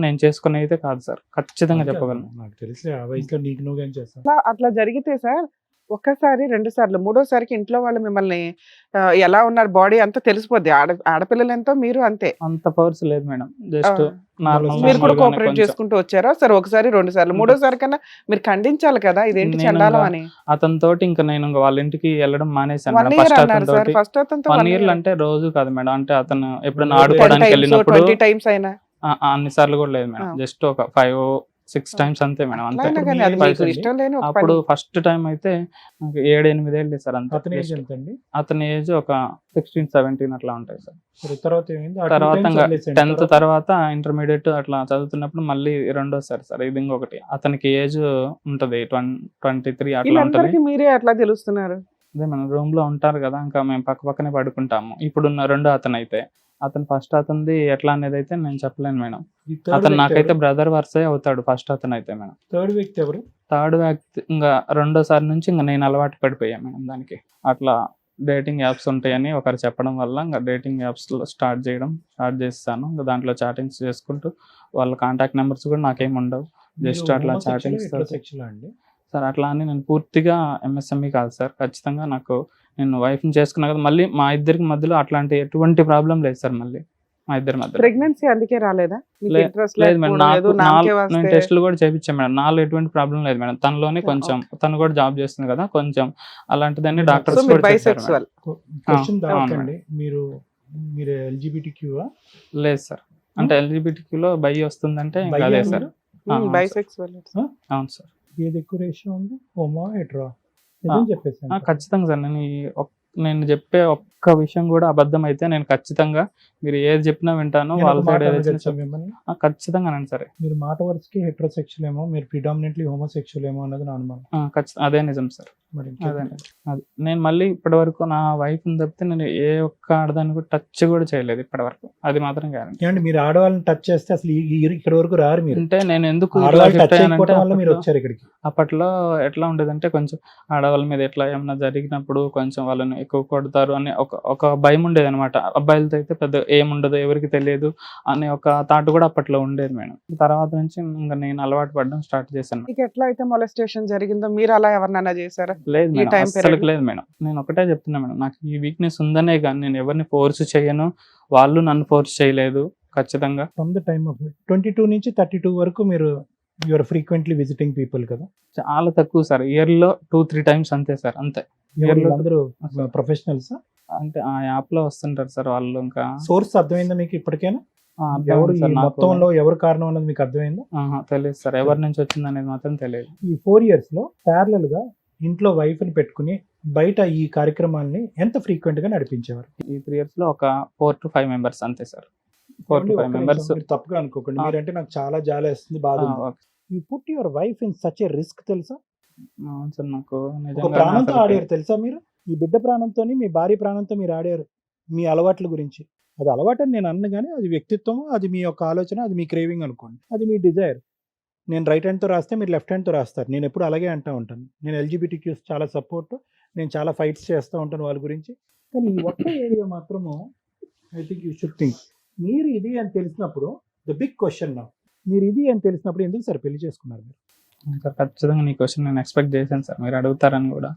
నేను చేసుకునే అయితే కాదు సార్. ఖచ్చితంగా చెప్పగలను. నాకు తెలిసి ఆ వయసులో నీకు నువ్వేం చేస్తావు? అట్లా జరిగితే సార్ ఒక్కసారి 2 సార్లు 3వసారికి ఇంట్లో వాళ్ళు మిమ్మల్ని ఎలా ఉన్నారు బాడీ అంతా తెలిసిపోద్ది. ఆడపిల్లలు ఎంతో మీరు అంతే. అంత పవర్స్ లేదు మేడం. Just normal. మీరు కూడా కోఆపరేట్ చేసుకుంటూ వచ్చారా సార్? 1 సారి 2 సార్లు 3వసారి కన్నా మీరు ఖండించాలి కదా, ఇదేంటి చండాలం అని. అతనితోటి ఇంకా నేను వాళ్ళ ఇంటికి వెళ్ళడం మానేశాను 1 year అన్నారు సార్. ఫస్ట్ అతనితో 1 year అంటే రోజు కాదు మేడం. అంటే అతను ఎప్పుడైనా ఆడుకోవడానికి వెళ్ళినప్పుడు 20 times అయినా అన్ని సార్లు కూడా లేదు మేడం. జస్ట్ ఒక 5-6 times అంతే మేడం. అంతే. అప్పుడు ఫస్ట్ టైం అయితే నాకు 7-8 ఏళ్ళు సార్. అంతే. అతని ఏజ్ ఎంత అండి? అతని ఏజ్ ఒక 16-17 అట్లా ఉంటాయి సార్. తర్వాత ఏమైంది? తర్వాత 10th తర్వాత ఇంటర్మీడియట్ అట్లా చదువుతున్నప్పుడు మళ్ళీ రెండోసారి సార్. ఇది ఇంకొకటి. అతనికి ఏజ్ ఉంటది 23 అట్లా ఉంటది. మీరే అట్లా తెలుస్తున్నారు? అదే మనం రూమ్ లో ఉంటారు కదా, ఇంకా మేము పక్కనే పడుకుంటాము. ఇప్పుడున్న రెండో అతను అయితే అతను ఫస్ట్ అతనిది ఎట్లా అనేది అయితే నేను చెప్పలేను మేడం. అతను నాకైతే బ్రదర్ వరుసే అవుతాడు ఫస్ట్ అతను అయితే మేడం. థర్డ్ వ్యక్తి ఎవరు? థర్డ్ వ్యక్తి ఇంకా రెండోసారి నుంచి ఇంకా నేను అలవాటు పడిపోయాను మేడం దానికి. అట్లా డేటింగ్ యాప్స్ ఉంటాయని ఒకరు చెప్పడం వల్ల ఇంకా డేటింగ్ యాప్స్లో స్టార్ట్ చేస్తాను. ఇంకా దాంట్లో చాటింగ్స్ చేసుకుంటూ వాళ్ళ కాంటాక్ట్ నెంబర్స్ కూడా నాకేమి ఉండవు. జస్ట్ అట్లా చాటింగ్స్ అండి. సార్ అట్లా అని నేను పూర్తిగా ఎంఎస్ఎంఈ కాదు సార్. ఖచ్చితంగా నేను వైఫ్ని చేసుకున్నా కదా, మళ్ళీ మా ఇద్దరికి మధ్యలో అట్లాంటి ఎటువంటి ప్రాబ్లం లేదు సార్. మళ్ళీ మా ఇద్దరి మధ్యలో ప్రెగ్నెన్సీ అందుకే రాలేదా? మీకు లే- interest లేదు మేడం. లేకపోవడం, ఏదో నామకే నేను వస్తే టెస్టులు కూడా చేయించాను మేడం. నాలో ఎటువంటి ప్రాబ్లం లేదు మేడం. తనలోనే కొంచెం, తను కూడా జాబ్ చేస్తుంది కదా కొంచెం అలాంటిదని సో డాక్టర్స్ మీరు కూడా చెప్పారు మేడం. బైసెక్సువల్. క్వశ్చన్ అవును దాకండి, మీరు ఎల్జిబిటిక్యూవా? లేదు సార్. అంటే ఎల్జిబిటిక్యూలో బై వస్తుందంటే ఇంకా అదే సార్. అవును సార్. బైసెక్సువల్. అవును సార్. ఏది ఎక్కువ రేషియో ఉంది, హోమో హెట్రో? నిజం చెప్పేసాను. ఖచ్చితంగా సార్. నేను చెప్పే ఒక్క విషయం కూడా అబద్ధం అయితే నేను ఖచ్చితంగా మీరు ఏది చెప్పినా వింటాను. నేను వాళ్ళ ఒక మాట సైడ్ ఏదైతే అడగచ్చా మిమ్మల్ని? ఖచ్చితంగా అనండి సరే. మీరు మాట వరుసకి హెట్రోసెక్షువల్ ఏమో, మీరు ప్రిడామినెంట్లీ హోమోసెక్షువల్ ఏమో అన్నది నా అనుమానం. ఖచ్చితంగా అదే నిజం సార్. మరి అదే నిజం. అది నేను మళ్ళీ ఇప్పటి వరకు నా వైఫ్ని తప్పితే నేను ఏ ఒక్క ఆడదాన్ని కూడా టచ్ కూడా చేయలేదు ఇప్పటి వరకు. అది మాత్రం గ్యారంటీ. ఏమండి, మీరు ఆడవాళ్ళని టచ్ చేస్తే అసలు ఇక్కడ వరకు రారు మీరు. అంటే నేను ఎందుకు ఇట్లా ఆడవాళ్ళు shift టచ్ అయ్యానంటే అయిపోవడం వల్ల మీరు వచ్చారు ఇక్కడికి. అప్పట్లో ఎట్లా ఉండేదంటే కొంచెం ఆడవాళ్ళ మీద ఎట్లా ఏమన్నా జరిగినప్పుడు కొంచెం వాళ్ళని ఎక్కువ కొడతారు అని ఒక భయం ఉండేది అనమాట. అబ్బాయిలతో అయితే పెద్ద ఏముండదు, ఎవరికి తెలియదు అనే ఒక థాట్ కూడా అప్పట్లో ఉండేది మేడం. తర్వాత నుంచి ఇంకా నేను అలవాటు పడడం స్టార్ట్ చేశాను. మీకు ఎట్లా అయితే మొలెస్టేషన్ జరిగిందో మీరు అలా ఎవరినైనా చేశారా? లేదు ఈ మేడం, time అస్సలు period లో? లేదు మేడం. నేను ఒకటే చెప్తున్నా మేడం, నాకు ఈ వీక్నెస్ ఉందనే కానీ నేను ఎవరిని ఫోర్స్ చేయను, వాళ్ళు నన్ను ఫోర్స్ చేయలేదు. ఖచ్చితంగా ఫ్రమ్ ద టైమ్ ఆఫ్ 22 నుంచి 32 వరకు మీరు యూఆర్ ఫ్రీక్వెంట్లీ విజిటింగ్ పీపుల్ కదా? చాలా తక్కువ సార్. ఇయర్లో 2-3 times అంతే సార్. అంతే. ఎవరు లో- అందరూ ప్రొఫెషనల్స్? అంటే ఆ యాప్ లో వస్తుంటారు సార్ వాళ్ళు. ఇంకా సోర్స్ అర్థమైందా మీకు ఇప్పటికైనా? అర్థమైంది ఎవరు సార్ ఈ నాకు. మొత్తంలో ఎవరు కారణం అన్నది మీకు అర్థమైందా? తెలియదు సార్, ఎవరి నుంచి వచ్చింది అనేది మాత్రం తెలియదు. ఈ 4 years లో ప్యారలల్ గా ఇంట్లో వైఫ్ ని పెట్టుకుని బయట ఈ కార్యక్రమాల్ని ఎంత ఫ్రీక్వెంట్ గా నడిపించేవారు? ఈ 3 years లో ఒక 4 to 5 members అంతే సార్. 4 to 5 members. మీరు తప్పుగా అనుకోకండి, మీరంటే నాకు చాలా జాలేస్తుంది, బాధ ఉంది. You put your wife in such a risk, తెలుసా? అవును సార్. నాకు ఒక నిజంగా ప్రాణంతో అసలు ఆడారు తెలుసా మీరు? మీ బిడ్డ ప్రాణంతో, మీ భార్య ప్రాణంతో మీరు ఆడారు మీ అలవాట్ల గురించి. అది అలవాటు అని నేను అన్న, కానీ అది వ్యక్తిత్వం, అది మీ యొక్క ఆలోచన, అది మీ క్రేవింగ్ అనుకోండి, అది మీ డిజైర్. నేను రైట్ హ్యాండ్తో రాస్తే మీరు లెఫ్ట్ హ్యాండ్తో రాస్తారు. నేను ఎప్పుడు అలాగే అంటూ ఉంటాను. నేను ఎల్జిబిటిక్యూస్ చాలా సపోర్ట్, నేను చాలా ఫైట్స్ చేస్తూ ఉంటాను వాళ్ళ గురించి. కానీ ఈ ఒక్క ఏరియా మాత్రము I think you should think. మీరు ఇది అని తెలిసినప్పుడు ద బిగ్ క్వశ్చన్ నా, మీరు ఇది అని తెలిసినప్పుడు ఎందుకు సార్ పెళ్లి చేసుకున్నారు మీరు? సార్ ఖచ్చితంగా నీ క్వశ్చన్ నేను ఎక్స్పెక్ట్ చేశాను సార్, మీరు అడుగుతారని కూడా.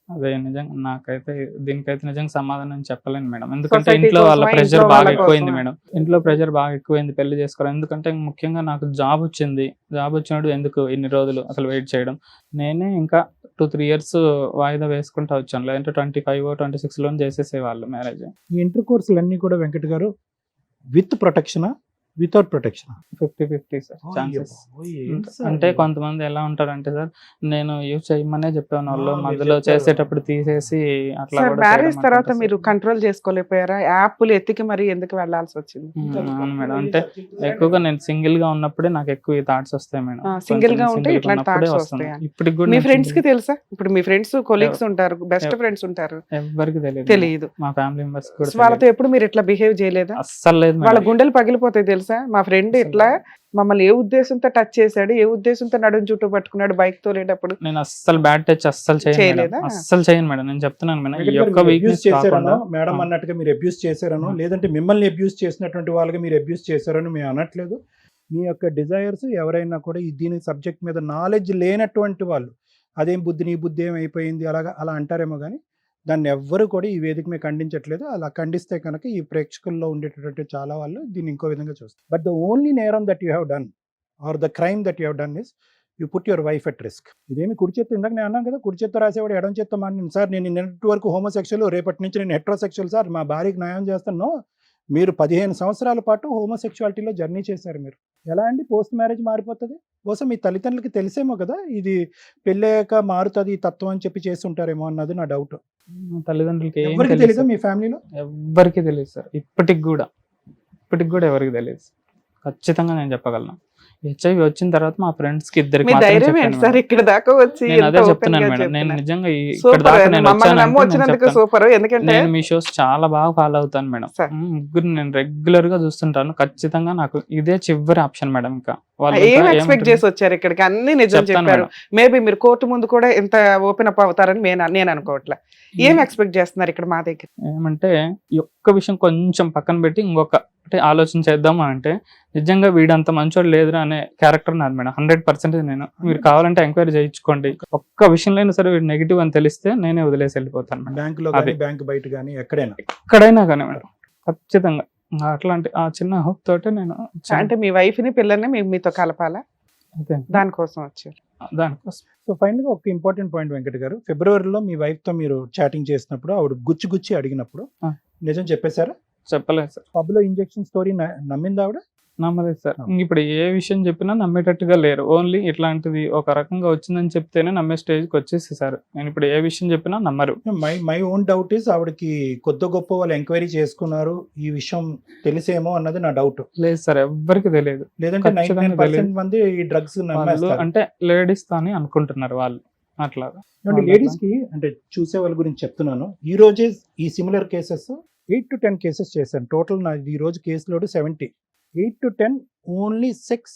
అదే నిజంగా నాకైతే దీనికైతే నిజంగా సమాధానం చెప్పలేను మేడం. ఎందుకంటే Society ఇంట్లో వాళ్ళ కోసమా, ప్రెషర్ ఇంట్లో బాగా వాళ్ళ ఎక్కువైంది కోసమా? మేడం. ఇంట్లో ప్రెషర్ బాగా ఎక్కువైంది పెళ్లి చేసుకోవడం. ఎందుకంటే ముఖ్యంగా నాకు జాబ్ వచ్చింది. జాబ్ వచ్చినప్పుడు ఎందుకు ఇన్ని రోజులు అసలు వెయిట్ చేయడం. నేనే ఇంకా 2-3 years వాయిదా వేసుకుంటా వచ్చాను. లేదంటే 25-26 చేసేసేవాళ్ళు మ్యారేజ్. ఈ ఇంటర్ కోర్సులన్నీ కూడా వెంకట్ గారు విత్ ప్రొటెక్షనా, వితౌట్ ప్రొటెక్షనా? 50-50 sir chances. అంటే కొంతమంది ఎలా ఉంటారంటే సార్, నేను యూజ్ చేయమనే చెప్పాను వాళ్ళు, మీరు మధ్యలో చెప్పారు. చేసేటప్పుడు తీసేసి అట్లా సార్ కూడా మ్యారేజ్ చేయడం తర్వాత అంటుంటారు మీరు సార్. కంట్రోల్ చేసుకోలేకపోయారా? యాప్లు ఎత్తికి మరి ఎందుకు వెళ్లాల్సి వచ్చింది? అవును మేడం. అంటే ఎక్కువగా నేను సింగిల్ గా ఉన్నప్పుడే నాకు ఎక్కువ ఈ థాట్స్ వస్తాయి మేడం. సింగిల్ గా కొంచెం ఉంటే single గా ఇట్లాంటి ఉన్నప్పుడే థాట్స్ వస్తున్నాయి. వస్తాయి. ఇప్పటికి కూడా మీ నేను ఫ్రెండ్స్ కి single- తెలుసా? ఇప్పుడు మీ ఫ్రెండ్స్ కొలీగ్స్ ఉంటారు, బెస్ట్ ఫ్రెండ్స్ ఉంటారు, ఎవ్వరికి తెలియదు. తెలియదు. మా ఫ్యామిలీ మెంబర్స్ కూడా వాళ్ళతో తెలియదు. ఎప్పుడు మీరు ఇట్లా బిహేవ్ చేయలేదా? అస్సలు లేదు వాళ్ళ మేడం. గుండెలు పగిలిపోతాయి తెలుసా? మా ఫ్రెండ్ ఇట్లా మమ్మల్ని ఏ ఉద్దేశంతో టచ్ చేశాడు, ఏ ఉద్దేశంతో నడుం చుట్టూ పట్టుకున్నాడు బైక్ తోలేటప్పుడు. నేను అస్సలు బ్యాడ్ టచ్ అస్సలు చేయను చేయలేదా? మేడం. అస్సలు చేయను మేడం. నేను చెప్తున్నాను మేడం. ఈ వెంకట్ గారు, యొక్క మీరు abuse వీక్నెస్ చేశారనో, కాకుండా మేడం ఆ. అన్నట్టుగా మీరు అబ్యూస్ చేశారనో, లేదంటే మిమ్మల్ని అబ్యూస్ చేసినటువంటి వాళ్ళకి మీరు అబ్యూస్ చేశారని మేము అనట్లేదు. మీ యొక్క డిజైర్స్ ఎవరైనా కూడా ఈ దీని సబ్జెక్ట్ మీద నాలెడ్జ్ లేనటువంటి వాళ్ళు, అదేం బుద్ధి నీ బుద్ధి ఏమైపోయింది అలా అంటారేమో, కానీ దాన్ని ఎవ్వరు కూడా ఈ వేదిక మీద ఖండించట్లేదు. అలా ఖండిస్తే కనుక ఈ ప్రేక్షకుల్లో ఉండేటటువంటి చాలా వాళ్ళు దీన్ని ఇంకో విధంగా చూస్తారు. బట్ ద ఓన్లీ నేరం that you have done or the crime that you have done is you put your wife at risk. ఇదేమి కుడి చేత్తో, ఇందాక నేను అన్నాను కదా, కుడి చేత్తో రాసేవాడు ఎడం చేత్తో మాట్లాడి సార్ నేను నిన్నటి వరకు హోమోసెక్షువల్, రేపటి నుంచి నేను హెట్రోసెక్షువల్ సార్, మా భార్యకి న్యాయం చేస్తాను. మీరు 15 సంవత్సరాల పాటు హోమోసెక్షువాలిటీలో జర్నీ చేశారు. మీరు ఎలా అండి పోస్ట్ మ్యారేజ్ మారిపోతుంది? బహుశా మీ తల్లిదండ్రులకి తెలిసేమో కదా ఇది పెళ్ళయ్యాక మారుతుంది ఈ తత్వం అని చెప్పి చేసి ఉంటారేమో అన్నది నా డౌట్. మా తల్లిదండ్రులకి ఏం ఎవరికి తెలియదు తెలీదా సార్. మీ ఫ్యామిలీలో? ఎవ్వరికి తెలియదు సార్. ఇప్పటికి కూడా ఎవరికి తెలియదు. ఖచ్చితంగా నేను చెప్పగలను. హెచ్ఐవి వచ్చిన తర్వాత మా ఫ్రెండ్స్ కి ఇద్దరికి మీ మాత్రం ధైర్యం చెప్పాను ఏంటి సార్ మేడం. ఇక్కడ దాకా వచ్చి నేను అదే ఎంత ఓపెన్ చెప్తున్నాను గా మేడం. నేను చెప్తున్నా. నిజంగా ఇక్కడ సూపర్ దాకా నేను మమ్మల్ని నమ్మి వచ్చానంటే నేను వచ్చినందుకు చెప్తాను. సూపర్. ఎందుకంటే నేను మీ షోస్ చాలా బాగా ఫాలో అవుతాను మేడం. సార్. ముగ్గురు నేను రెగ్యులర్ గా చూస్తుంటాను. ఖచ్చితంగా నాకు ఇదే చివరి ఆప్షన్ మేడం. ఇంకా వాళ్ళు ఏం ఇంకా ఎక్స్పెక్ట్ ఏమంటారు? చేసి వచ్చారు ఇక్కడికి? అన్ని నిజం చెప్తాను చెప్పారు. మేడం. మేబీ మీరు కోర్టు ముందు కూడా ఇంత ఓపెన్ అప్ అవుతారని నేను అనుకోవట్లే. ఏం ఎక్స్పెక్ట్ చేస్తున్నారు ఇక్కడ మా దగ్గర? ఏమంటే ఈ ఒక్క విషయం కొంచెం పక్కన పెట్టి ఇంకొక అంటే ఆలోచన చేద్దాం అంటే నిజంగా వీడంత మంచోడు లేదురా అనే క్యారెక్టర్ నాది మేడం. 100% నేను. మీరు కావాలంటే ఎంక్వైరీ చేయించుకోండి. ఒక్క విషయంలో అయినా సరే వీడు నెగిటివ్ అని తెలిస్తే నేనే వదిలేసి వెళ్ళిపోతాను మేడం. బ్యాంకులో అది. కానీ బ్యాంక్ బయట కానీ ఎక్కడైనా ఎక్కడైనా కానీ మేడం ఖచ్చితంగా అట్లాంటి ఆ చిన్న హోప్ తోటే నేను అంటే మీ వైఫ్ ని పిల్లల్ని మీతో కలపాలా? అదే దానికోసం వచ్చారు. దానికోసం సో ఫైనల్గా ఒక ఇంపార్టెంట్ పాయింట్ వెంకట గారు, ఫిబ్రవరిలో మీ వైఫ్తో మీరు చాటింగ్ చేసినప్పుడు ఆవిడ గుచ్చి అడిగినప్పుడు ఆ. నిజం చెప్పేశారా? చెప్పలేదు సార్. పబ్లో ఇంజెక్షన్ స్టోరీ నమ్మిందా ఆవిడ? నమ్మలేదు సార్. ఇప్పుడు ఏ విషయం చెప్పినా నమ్మేటట్టుగా లేరు. ఓన్లీ ఇట్లాంటిది ఒక రకంగా వచ్చిందని చెప్తేనే నమ్మే స్టేజ్కి వచ్చేసి సార్. నేను ఇప్పుడు ఏ విషయం చెప్పినా నమ్మరు. మై ఓన్ డౌట్ ఈస్ ఆవిడకి కొద్ది గొప్ప వాళ్ళు ఎంక్వైరీ చేసుకున్నారు, ఈ విషయం తెలిసేమో అన్నది నా డౌట్. లేదు సార్, ఎవ్వరికి తెలియదు. లేదంటే ఖచ్చితంగా 99% తెలియదు. మంది ఈ డ్రగ్స్ వాళ్ళు నమ్మేస్తారు. అంటే లేడీస్ అని అనుకుంటున్నారు వాళ్ళు అట్లాగా. లేడీస్ కి అంటే చూసే వాళ్ళ గురించి చెప్తున్నాను. ఈ రోజే ఈ సిమిలర్ కేసెస్ 8 to 10 కేసెస్ చేశాను. టోటల్ నా ఈ రోజు case load 70. 8 to 10 only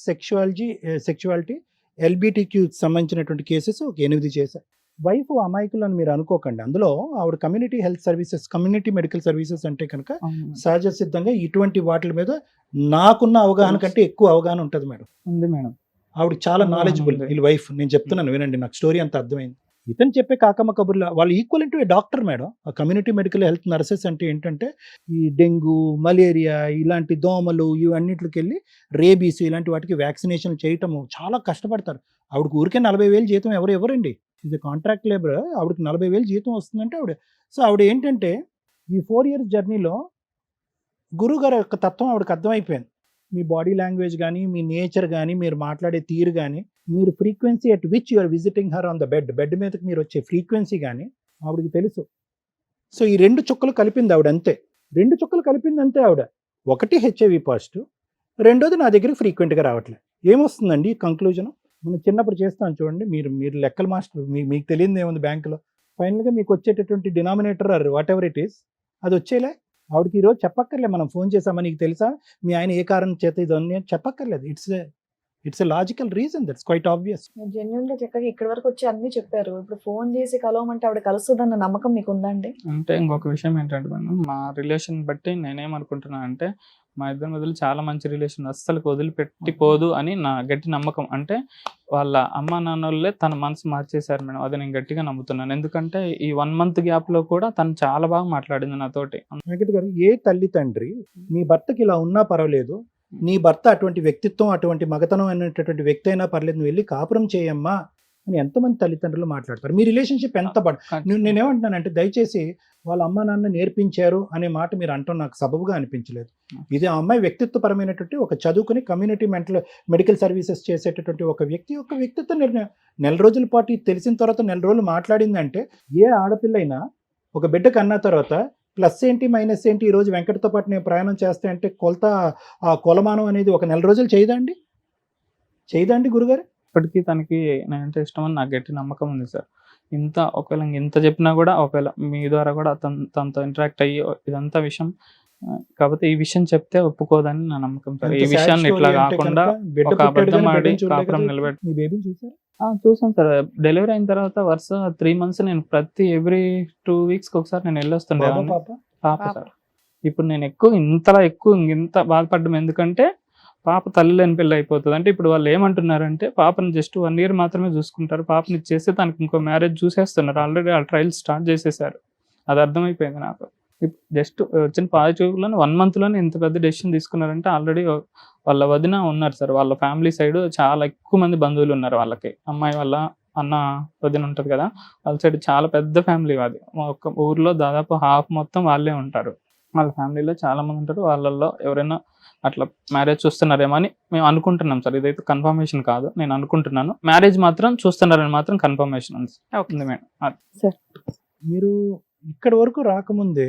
sexuality LGBTQ సంబంధించినటువంటి కేసెస్ ఒక 8 చేశాను. వైఫ్ అమాయకులు అని మీరు అనుకోకండి. అందులో ఆవిడ community health services, community medical services అంటే కనుక అవును. సహజ సిద్ధంగా ఇటువంటి వాటి మీద నాకున్న అవగాహన కంటే ఎక్కువ అవగాహన ఉంటుంది మేడం. ఉంది మేడం. ఆవిడ చాలా అవగాహన నాలెడ్జబుల్. ఉంది. వీళ్ళ వైఫ్. నేను చెప్తున్నాను వినండి, నాకు స్టోరీ అంత అర్థమైంది. ఇతను చెప్పే కాకమ్మ కబుర్ల వాళ్ళు ఈక్వల్ టు డాక్టర్ మేడం. ఆ కమ్యూనిటీ మెడికల్ హెల్త్ నర్సెస్ అంటే ఏంటంటే ఈ డెంగ్యూ, మలేరియా ఇలాంటి దోమలు ఇవన్నిటికి వెళ్ళి రేబీస్ ఇలాంటి వాటికి వ్యాక్సినేషన్ చేయటము చాలా కష్టపడతారు. ఆవిడకి ఊరికే 40,000 జీతం ఎవరండి? ఇది కాంట్రాక్ట్ లేబర్. ఆవిడకి 40,000 జీతం వస్తుందంటే ఆవిడ ఏంటంటే ఈ 4 years జర్నీలో గురువు గారి యొక్క తత్వం ఆవిడకి అర్థమైపోయింది. మీ బాడీ లాంగ్వేజ్ కానీ, మీ నేచర్ కానీ, మీరు మాట్లాడే తీరు కానీ, మీరు frequency at which you're visiting her on the bed మీదకి మీరు వచ్చే ఫ్రీక్వెన్సీ కానీ ఆవిడకి తెలుసు. సో ఈ 2 చుక్కలు కలిపింది ఆవిడ అంతే. 2 చుక్కలు కలిపింది అంతే ఆవిడ. ఒకటి హెచ్ఐవి పాజిటివ్, రెండోది నా దగ్గరికి ఫ్రీక్వెంట్గా రావట్లేదు. ఏమొస్తుందండి కంక్లూజన్? మనం చిన్నప్పుడు చేస్తాం చూడండి, మీరు లెక్కల మాస్టర్, మీకు తెలియదు ఏముంది బ్యాంకులో. ఫైనల్గా మీకు వచ్చేటటువంటి denominator or whatever it is అది వచ్చేలే. ఆవిడకి ఈరోజు చెప్పక్కర్లే మనం ఫోన్ చేసామా నీకు తెలుసా మీ ఆయన ఏ కారణం చేత ఇదన్నీ చెప్పక్కర్లేదు. It's a logical reason, that's quiet obvious. Genuine గా చక్కగా ఇక్కడి వరకు వచ్చి అన్ని చెప్పారు. ఇప్పుడు ఫోన్ చేసి కలవమంటే ఆవిడ కలుస్తుందన్న నమ్మకం మీకు ఉందండి? అంటే ఇంకొక విషయం ఏంటంటే మేడం, మా రిలేషన్ బట్టి నేనేమనుకుంటున్నా అంటే మా ఇద్దరి మధ్యలో చాలా మంచి రిలేషన్, అస్సలు వదిలిపెట్టిపోదు అని నా గట్టి నమ్మకం. అంటే వాళ్ళ అమ్మ నాన్నోళ్ళే తన మనసు మార్చేశారు మేడం. అది నేను గట్టిగా నమ్ముతున్నాను. ఎందుకంటే ఈ 1 month గ్యాప్ లో కూడా తను చాలా బాగా మాట్లాడింది నాతోటి. వెంకట గారు, ఏ తల్లి తండ్రి నీ భర్తకి ఇలా ఉన్నా పర్వాలేదు, నీ భర్త అటువంటి వ్యక్తిత్వం, అటువంటి మగతనం అనేటటువంటి వ్యక్తి అయినా పర్లేదు, నువ్వు వెళ్ళి కాపురం చేయమ్మా అని ఎంతమంది తల్లిదండ్రులు మాట్లాడతారు. మీ రిలేషన్షిప్ ఎంత నేనేమంటున్నానంటే దయచేసి వాళ్ళ అమ్మ నాన్న నేర్పించారు అనే మాట మీరు అంటాం నాకు సబబుగా అనిపించలేదు. ఇది ఆ అమ్మాయి వ్యక్తిత్వపరమైనటువంటి ఒక చదువుకుని కమ్యూనిటీ మెడికల్ సర్వీసెస్ చేసేటటువంటి ఒక వ్యక్తిత్వ నిర్ణయం. 4 రోజుల పాటు తెలిసిన తర్వాత 4 రోజులు మాట్లాడిందంటే ఏ ఆడపిల్ల అయినా ఒక బిడ్డ కన్నా తర్వాత ప్లస్ ఏంటి మైనస్ ఏంటి, ఈరోజు వెంకటతో పాటు నేను ప్రయాణం చేస్తే అంటే ఆ కొలమానం అనేది ఒక 4 రోజులు చేయదండి గురుగారు? ఇప్పటికీ తనకి నేనంటే ఇష్టం అని నాకు గట్టి నమ్మకం ఉంది సార్. ఒకవేళ ఇంత చెప్పినా కూడా, ఒకవేళ మీ ద్వారా కూడా తనతో ఇంటరాక్ట్ అయ్యి ఇదంతా విషయం, కాకపోతే ఈ విషయం చెప్తే ఒప్పుకోదని నా నమ్మకం సార్. ఈ విషయాన్ని ఇట్లా కాకుండా ఒక అబద్ధం ఆడి కాపురం నిలబెట్టి. మీ బేబీని చూసారు? చూసాను సార్. డెలివరీ అయిన తర్వాత వరుస 3 months నేను ఎవ్రీ 2 weeks ఒకసారి నేను వెళ్ళొస్తుండే పాప సార్. ఇప్పుడు నేను ఇంత బాధపడ్డం ఎందుకంటే పాప తల్లి లేని పెళ్ళి అయిపోతుంది. అంటే ఇప్పుడు వాళ్ళు ఏమంటున్నారంటే పాపని జస్ట్ 1 year మాత్రమే చూసుకుంటారు, పాపని ఇచ్చేస్తే తనకి ఇంకో మ్యారేజ్ చూసేస్తున్నారు. ఆల్రెడీ ఆ ట్రయల్స్ స్టార్ట్ చేసేసారు. అది అర్థమైపోయింది నాకు. జస్ట్ వచ్చిన పాజిటివ్లోనే 1 monthలోనే ఇంత పెద్ద డెసిషన్ తీసుకున్నారంటే ఆల్రెడీ వాళ్ళ వదిన ఉన్నారు సార్. వాళ్ళ ఫ్యామిలీ సైడ్ చాలా ఎక్కువ మంది బంధువులు ఉన్నారు వాళ్ళకి. అమ్మాయి వాళ్ళ అన్న వదిన ఉంటుంది కదా, వాళ్ళ సైడ్ చాలా పెద్ద ఫ్యామిలీ. అది ఒక ఊర్లో దాదాపు హాఫ్ మొత్తం వాళ్ళే ఉంటారు. వాళ్ళ ఫ్యామిలీలో చాలా మంది ఉంటారు. వాళ్ళల్లో ఎవరైనా అట్లా మ్యారేజ్ చూస్తున్నారేమో అని మేము అనుకుంటున్నాం సార్. ఇదైతే కన్ఫర్మేషన్ కాదు, నేను అనుకుంటున్నాను. మ్యారేజ్ మాత్రం చూస్తున్నారని మాత్రం కన్ఫర్మేషన్ ఉంది మేడం. మీరు ఇక్కడ వరకు రాకముందే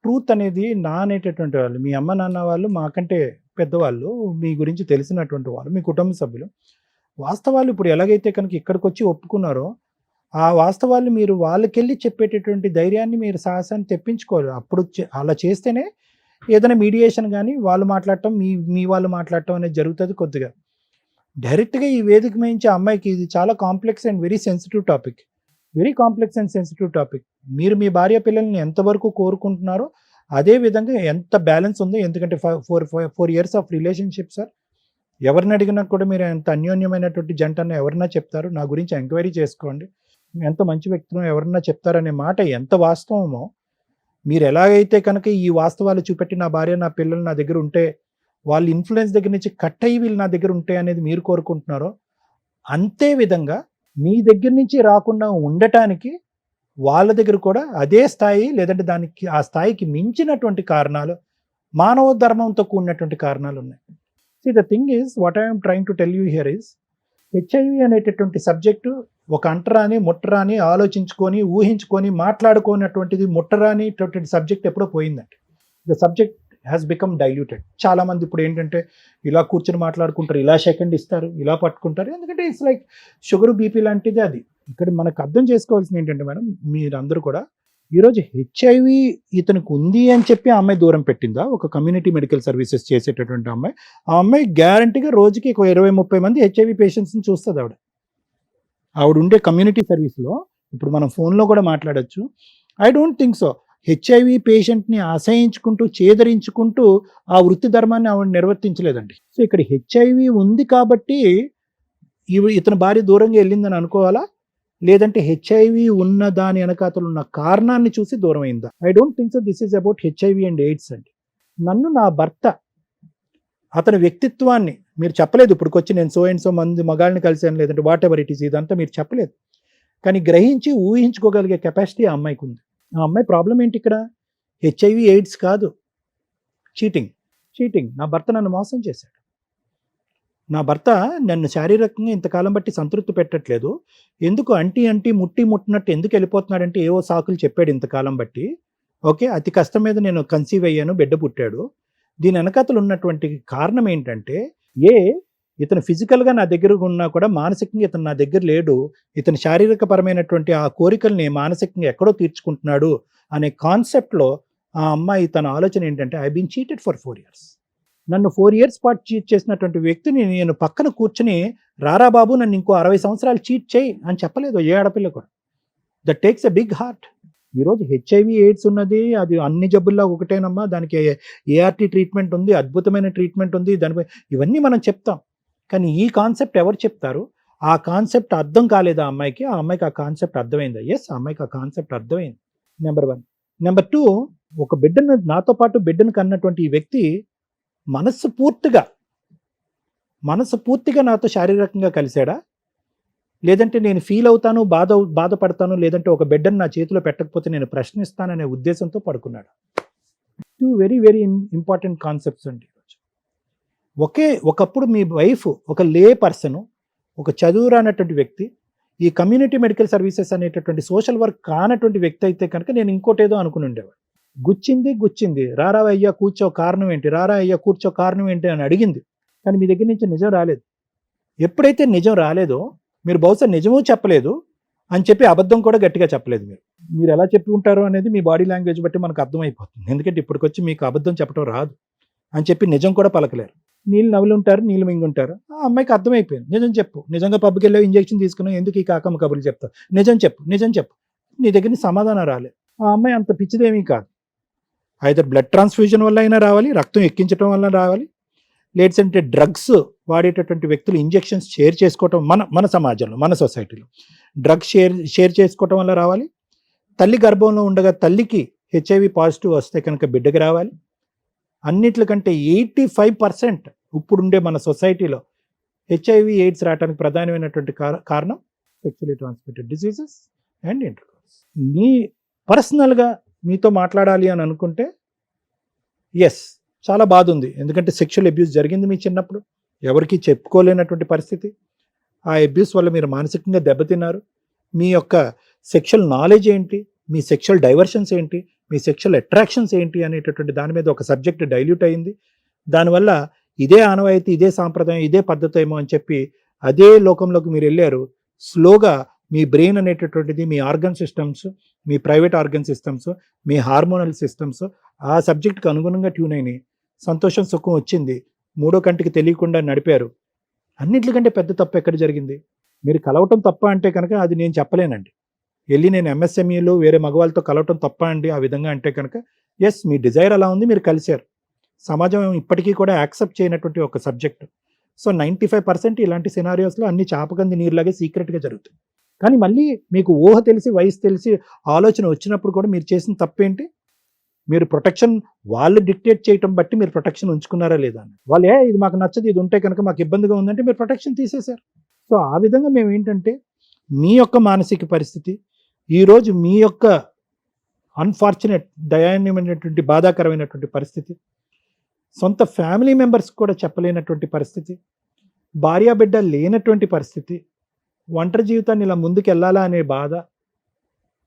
ట్రూత్ అనేది నా అనేటటువంటి వాళ్ళు, మీ అమ్మ నాన్న వాళ్ళు మాకంటే పెద్దవాళ్ళు, మీ గురించి తెలిసినటువంటి వాళ్ళు, మీ కుటుంబ సభ్యులు వాస్తవాలు ఇప్పుడు ఎలాగైతే కనుక ఇక్కడికి వచ్చి ఒప్పుకున్నారో ఆ వాస్తవాలు మీరు వాళ్ళకెళ్ళి చెప్పేటటువంటి ధైర్యాన్ని మీరు సాహసాన్ని తెప్పించుకోవాలి. అప్పుడు అలా చేస్తేనే ఏదైనా మీడియేషన్ కానీ వాళ్ళు మాట్లాడటం మీ వాళ్ళు మాట్లాడటం అనేది జరుగుతుంది. కొద్దిగా డైరెక్ట్గా ఈ వేదిక మించి అమ్మాయికి ఇది చాలా complex and very sensitive topic, very complex and sensitive topic. మీరు మీ భార్య పిల్లల్ని ఎంతవరకు కోరుకుంటున్నారో అదే విధంగా ఎంత బ్యాలెన్స్ ఉందో, ఎందుకంటే 4 years ఆఫ్ రిలేషన్షిప్ సార్. ఎవరిని అడిగినా కూడా మీరు ఎంత అన్యోన్యమైనటువంటి జంట అన్న ఎవరన్నా చెప్తారు, నా గురించి ఎంక్వైరీ చేసుకోండి, ఎంత మంచి వ్యక్తులు ఎవరన్నా చెప్తారనే మాట ఎంత వాస్తవమో, మీరు ఎలాగైతే కనుక ఈ వాస్తవాలు చూపెట్టి నా భార్య నా పిల్లలు నా దగ్గర ఉంటే, వాళ్ళ ఇన్ఫ్లుయెన్స్ దగ్గర నుంచి కట్ అయ్యి వీళ్ళు నా దగ్గర ఉంటే అనేది మీరు కోరుకుంటున్నారో, అంతే విధంగా మీ దగ్గర నుంచి రాకుండా ఉండటానికి వాళ్ళ దగ్గర కూడా అదే స్థాయి లేదంటే దానికి ఆ స్థాయికి మించినటువంటి కారణాలు, మానవ ధర్మంతో కూడినటువంటి కారణాలు ఉన్నాయి. See, the thing is, what I am trying to tell you here is, HIV అనేటటువంటి సబ్జెక్టు ఒక అంటరాని ముట్టరాని ఆలోచించుకొని ఊహించుకొని మాట్లాడుకోనటువంటిది ముట్టరానిటువంటి సబ్జెక్ట్ ఎప్పుడో పోయిందండి. The subject has become diluted. చాలామంది ఇప్పుడు ఏంటంటే ఇలా కూర్చొని మాట్లాడుకుంటారు, ఇలా సెకండ్ ఇస్తారు, ఇలా పట్టుకుంటారు, ఎందుకంటే ఇట్స్ లైక్ షుగర్ బీపీ లాంటిది అది. ఇక్కడ మనకు అర్థం చేసుకోవాల్సింది ఏంటంటే మేడం, మీరందరూ కూడా ఈరోజు హెచ్ఐవి ఇతనికి ఉంది అని చెప్పి ఆ అమ్మాయి దూరం పెట్టిందా? ఒక కమ్యూనిటీ మెడికల్ సర్వీసెస్ చేసేటటువంటి అమ్మాయి, ఆ అమ్మాయి గ్యారంటీగా రోజుకి 20-30 మంది హెచ్ఐవి పేషెంట్స్ని చూస్తుంది. ఆవిడ ఉండే కమ్యూనిటీ సర్వీస్లో ఇప్పుడు మనం ఫోన్లో కూడా మాట్లాడచ్చు. I don't think so. HIV పేషెంట్ని అసహించుకుంటూ చేదరించుకుంటూ ఆ వృత్తి ధర్మాన్ని ఆవిడ నిర్వర్తించలేదండి. సో ఇక్కడ హెచ్ఐవి ఉంది కాబట్టి ఇతని భార్య దూరంగా వెళ్ళిందని అనుకోవాలా, లేదంటే హెచ్ఐవి ఉన్న దాని వెనకాతలు ఉన్న కారణాన్ని చూసి దూరం అయిందా? I don't think so. This is about HIV and AIDS అండి. నన్ను నా భర్త అతని వ్యక్తిత్వాన్ని మీరు చెప్పలేదు. ఇప్పటికొచ్చి నేను సో అండ్ సో మంది మగాళ్ళని కలిసాను లేదంటే వాట్ ఎవర్ ఇట్ ఈస్, ఇదంతా మీరు చెప్పలేదు. కానీ గ్రహించి ఊహించుకోగలిగే కెపాసిటీ ఆ అమ్మాయికి ఉంది. ఆ అమ్మాయి ప్రాబ్లం ఏంటి ఇక్కడ? హెచ్ఐవి ఎయిడ్స్ కాదు, చీటింగ్. నా భర్త నన్ను మోసం చేశాడు. నా భర్త నన్ను శారీరకంగా ఇంతకాలం బట్టి సంతృప్తి పెట్టట్లేదు, ఎందుకు అంటి ముట్టినట్టు ఎందుకు వెళ్ళిపోతున్నాడంటే ఏవో సాకులు చెప్పాడు ఇంతకాలం బట్టి. ఓకే, అతి కష్టం మీద నేను కన్సీవ్ అయ్యాను, బిడ్డ పుట్టాడు. దీని వెనకాతలు ఉన్నటువంటి కారణం ఏంటంటే, ఇతను ఫిజికల్గా నా దగ్గర ఉన్నా కూడా మానసికంగా ఇతను నా దగ్గర లేడు, ఇతను శారీరక పరమైనటువంటి ఆ కోరికల్ని మానసికంగా ఎక్కడో తీర్చుకుంటున్నాడు అనే కాన్సెప్ట్లో ఆ అమ్మాయి తన ఆలోచన ఏంటంటే, I been cheated for 4 years. నన్ను 4 years పాటు చీట్ చేసినటువంటి వ్యక్తిని నేను పక్కన కూర్చుని రారా బాబు నన్ను ఇంకో 60 సంవత్సరాలు చీట్ చేయి అని చెప్పలేదు ఏ ఆడపిల్ల కూడా. That takes a big heart. ఈరోజు హెచ్ఐవి ఎయిడ్స్ ఉన్నది, అది అన్ని జబ్బుల్లో ఒకటేనమ్మా, దానికి ఏఆర్టీ ట్రీట్మెంట్ ఉంది, అద్భుతమైన ట్రీట్మెంట్ ఉంది, దానిపై ఇవన్నీ మనం చెప్తాం. కానీ ఈ కాన్సెప్ట్ ఎవరు చెప్తారు? ఆ కాన్సెప్ట్ అర్థం కాలేదా అమ్మాయికి? ఆ అమ్మాయికి ఆ కాన్సెప్ట్ అర్థమైందా? ఎస్, ఆ అమ్మాయికి ఆ కాన్సెప్ట్ అర్థమైంది. నెంబర్ 1. నెంబర్ 2, ఒక బిడ్డను నాతో పాటు బిడ్డను కన్నటువంటి ఈ వ్యక్తి మనస్ఫూర్తిగా నాతో శారీరకంగా కలిశాడా, లేదంటే నేను ఫీల్ అవుతాను, బాధపడతాను, లేదంటే ఒక బిడ్డను నా చేతిలో పెట్టకపోతే నేను ప్రశ్నిస్తాననే ఉద్దేశంతో పడుకున్నాడు. 2 వెరీ వెరీ ఇంపార్టెంట్ కాన్సెప్ట్స్ అండి. ఒకప్పుడు మీ వైఫ్ ఒక లే పర్సన్, ఒక చదువురానటువంటి వ్యక్తి, ఈ కమ్యూనిటీ మెడికల్ సర్వీసెస్ అనేటటువంటి సోషల్ వర్క్ కానటువంటి వ్యక్తి అయితే కనుక నేను ఇంకోటేదో అనుకుని ఉండేవాడు. గుచ్చింది, రారా అయ్యా కూర్చో కారణం ఏంటి, రారా అయ్యా కూర్చో కారణం ఏంటి అని అడిగింది. కానీ మీ దగ్గర నుంచి నిజం రాలేదు. ఎప్పుడైతే నిజం రాలేదో, మీరు బహుశా నిజమూ చెప్పలేదు అని చెప్పి అబద్ధం కూడా గట్టిగా చెప్పలేదు. మీరు ఎలా చెప్పి ఉంటారో అనేది మీ బాడీ లాంగ్వేజ్ బట్టి మనకు అర్థమైపోతుంది. ఎందుకంటే ఇప్పటికొచ్చి మీకు అబద్ధం చెప్పడం రాదు అని చెప్పి నిజం కూడా పలకలేరు. నీళ్ళు నవ్వులుంటారు, నీళ్ళు మింగుంటారు. ఆ అమ్మాయికి అర్థమైపోయింది, నిజం చెప్పు, నిజంగా పబ్కి వెళ్ళావు, ఇంజెక్షన్ తీసుకున్నావు, ఎందుకు ఈ కాకమ్మ కబుర్లు చెప్తావు, నిజం చెప్పు. నీ దగ్గర నుంచి సమాధానం రాలేదు. ఆ అమ్మాయి అంత పిచ్చిదేమీ కాదు. ఐదర్ బ్లడ్ ట్రాన్స్ఫ్యూజన్ వల్ల అయినా రావాలి, రక్తం ఎక్కించడం వల్ల రావాలి, లేదంటే డ్రగ్స్ వాడేటటువంటి వ్యక్తులు ఇంజెక్షన్స్ షేర్ చేసుకోవటం, మన సమాజంలో మన సొసైటీలో డ్రగ్స్ షేర్ చేసుకోవటం వల్ల రావాలి, తల్లి గర్భంలో ఉండగా తల్లికి హెచ్ఐవి పాజిటివ్ వస్తే కనుక బిడ్డకి రావాలి. అన్నిట్లకంటే 85% ఇప్పుడుండే మన సొసైటీలో హెచ్ఐవి ఎయిడ్స్ రావడానికి ప్రధానమైనటువంటి కారణం sexually transmitted diseases and intercourse. మీ పర్సనల్గా మీతో మాట్లాడాలి అని అనుకుంటే ఎస్, చాలా బాధ ఉంది. ఎందుకంటే సెక్షువల్ అబ్యూస్ జరిగింది మీ చిన్నప్పుడు, ఎవరికి చెప్పుకోలేనటువంటి పరిస్థితి. ఆ అబ్యూస్ వల్ల మీరు మానసికంగా దెబ్బతిన్నారు. మీ యొక్క సెక్షువల్ నాలెడ్జ్ ఏంటి, మీ సెక్షువల్ డైవర్షన్స్ ఏంటి, మీ సెక్షువల్ అట్రాక్షన్స్ ఏంటి అనేటటువంటి దాని మీద ఒక సబ్జెక్ట్ డైల్యూట్ అయింది. దానివల్ల ఇదే ఆనవాయితీ, ఇదే సాంప్రదాయం, ఇదే పద్ధతి ఏమో అని చెప్పి అదే లోకంలోకి మీరు వెళ్ళారు. స్లోగా మీ బ్రెయిన్ అనేటటువంటిది, మీ ఆర్గన్ సిస్టమ్స్, మీ ప్రైవేట్ ఆర్గన్ సిస్టమ్స్, మీ హార్మోనల్ సిస్టమ్స్ ఆ సబ్జెక్ట్కి అనుగుణంగా ట్యూన్ అయినాయి. సంతోషం, సుఖం వచ్చింది. మూడో కంటికి తెలియకుండా నడిపారు. అన్నిటికంటే పెద్ద తప్పు ఎక్కడ జరిగింది? మీరు కలవటం తప్ప అంటే కనుక అది నేను చెప్పలేనండి. వెళ్ళి నేను ఎంఎస్ఎంఈలో వేరే మగవాళ్ళతో కలవటం తప్ప అండి ఆ విధంగా అంటే కనుక, ఎస్ మీ డిజైర్ అలా ఉంది, మీరు కలిశారు. సమాజం ఇప్పటికీ కూడా యాక్సెప్ట్ చేయనటువంటి ఒక సబ్జెక్ట్. సో 95% ఇలాంటి సినారియోస్లో అన్ని చాపకంది నీరులాగే సీక్రెట్గా జరుగుతాయి. కానీ మళ్ళీ మీకు ఊహ తెలిసి, వయసు తెలిసి, ఆలోచన వచ్చినప్పుడు కూడా మీరు చేసిన తప్పేంటి? మీరు ప్రొటెక్షన్ వాళ్ళు డిక్టేట్ చేయటం బట్టి మీరు ప్రొటెక్షన్ ఉంచుకున్నారా లేదా అని. వాళ్ళు ఇది మాకు నచ్చదు, ఇది ఉంటే కనుక మాకు ఇబ్బందిగా ఉందంటే మీరు ప్రొటెక్షన్ తీసేశారు. సో ఆ విధంగా మేము ఏంటంటే మీ యొక్క మానసిక పరిస్థితి, ఈరోజు మీ యొక్క అన్ఫార్చునేట్, దయాన్యమైనటువంటి, బాధాకరమైనటువంటి పరిస్థితి, సొంత ఫ్యామిలీ మెంబర్స్ కూడా చెప్పలేనటువంటి పరిస్థితి, భార్యాబిడ్డ లేనటువంటి పరిస్థితి, ఒంటరి జీవితాన్ని ఇలా ముందుకు వెళ్ళాలా అనే బాధ,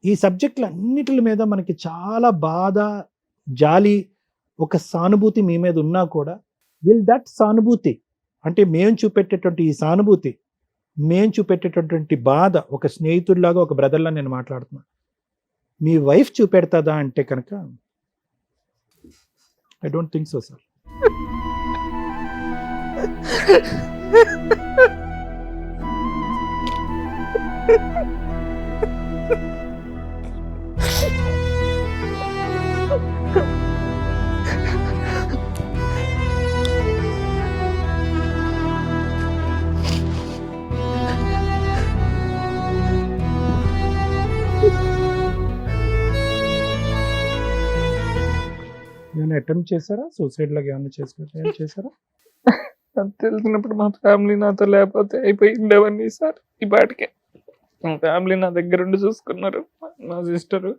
ఈ సబ్జెక్టులు అన్నిటి మీద మనకి చాలా బాధ, జాలి, ఒక సానుభూతి మీ మీద ఉన్నా కూడా విల్ దట్ సానుభూతి అంటే మేము చూపెట్టేటువంటి ఈ సానుభూతి, మేము చూపెట్టేటటువంటి బాధ, ఒక స్నేహితుడిలాగా, ఒక బ్రదర్లా నేను మాట్లాడుతున్నా, మీ వైఫ్ చూపెడతాదా అంటే కనుక I don't think so sir. ఏమైనా అటెంప్ట్ చేశారా? సూసైడ్ లాగా ఏమైనా చేశారా? అది తెలిసినప్పుడు మా ఫ్యామిలీ నాతో లేకపోతే అయిపోయిండేవన్నీ సార్. ఈ పాటికే మా ఫ్యామిలీ నా దగ్గరుండి చూసుకున్నారు. మా సిస్టరు,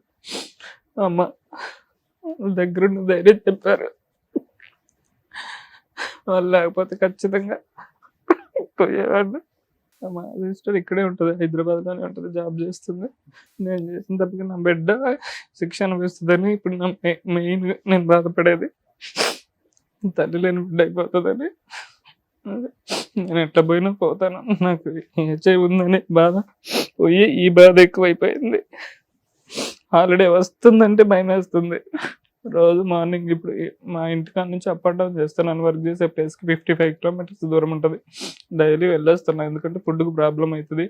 అమ్మ దగ్గరుండి ధైర్యం చెప్పారు. వాళ్ళు లేకపోతే ఖచ్చితంగా పోయేవాడిని. మా సిస్టర్ ఇక్కడే ఉంటుంది, హైదరాబాద్లోనే ఉంటుంది, జాబ్ చేస్తుంది. నేను చేసిన తప్పకి నా బిడ్డ శిక్ష అనిపిస్తుందని ఇప్పుడు నా మెయిన్ నేను బాధపడేది. తల్లి లేని బిడ్డ అయిపోతుందని. నేను ఎట్లా పోయినా పోతాను, నాకు హెచ్ఐ ఉందని బాధ పోయి ఈ బాధ ఎక్కువైపోయింది. హాలిడే వస్తుందంటే భయం వేస్తుంది. రోజు మార్నింగ్ ఇప్పుడు మా ఇంటికాడ నుంచి అప్ అండ్ డౌన్ చేస్తున్నాను. వర్క్ చేసే ప్లేస్కి 55 కిలోమీటర్స్ దూరం ఉంటుంది. డైలీ వెళ్ళొస్తున్నాను, ఎందుకంటే ఫుడ్కి ప్రాబ్లం అవుతుంది.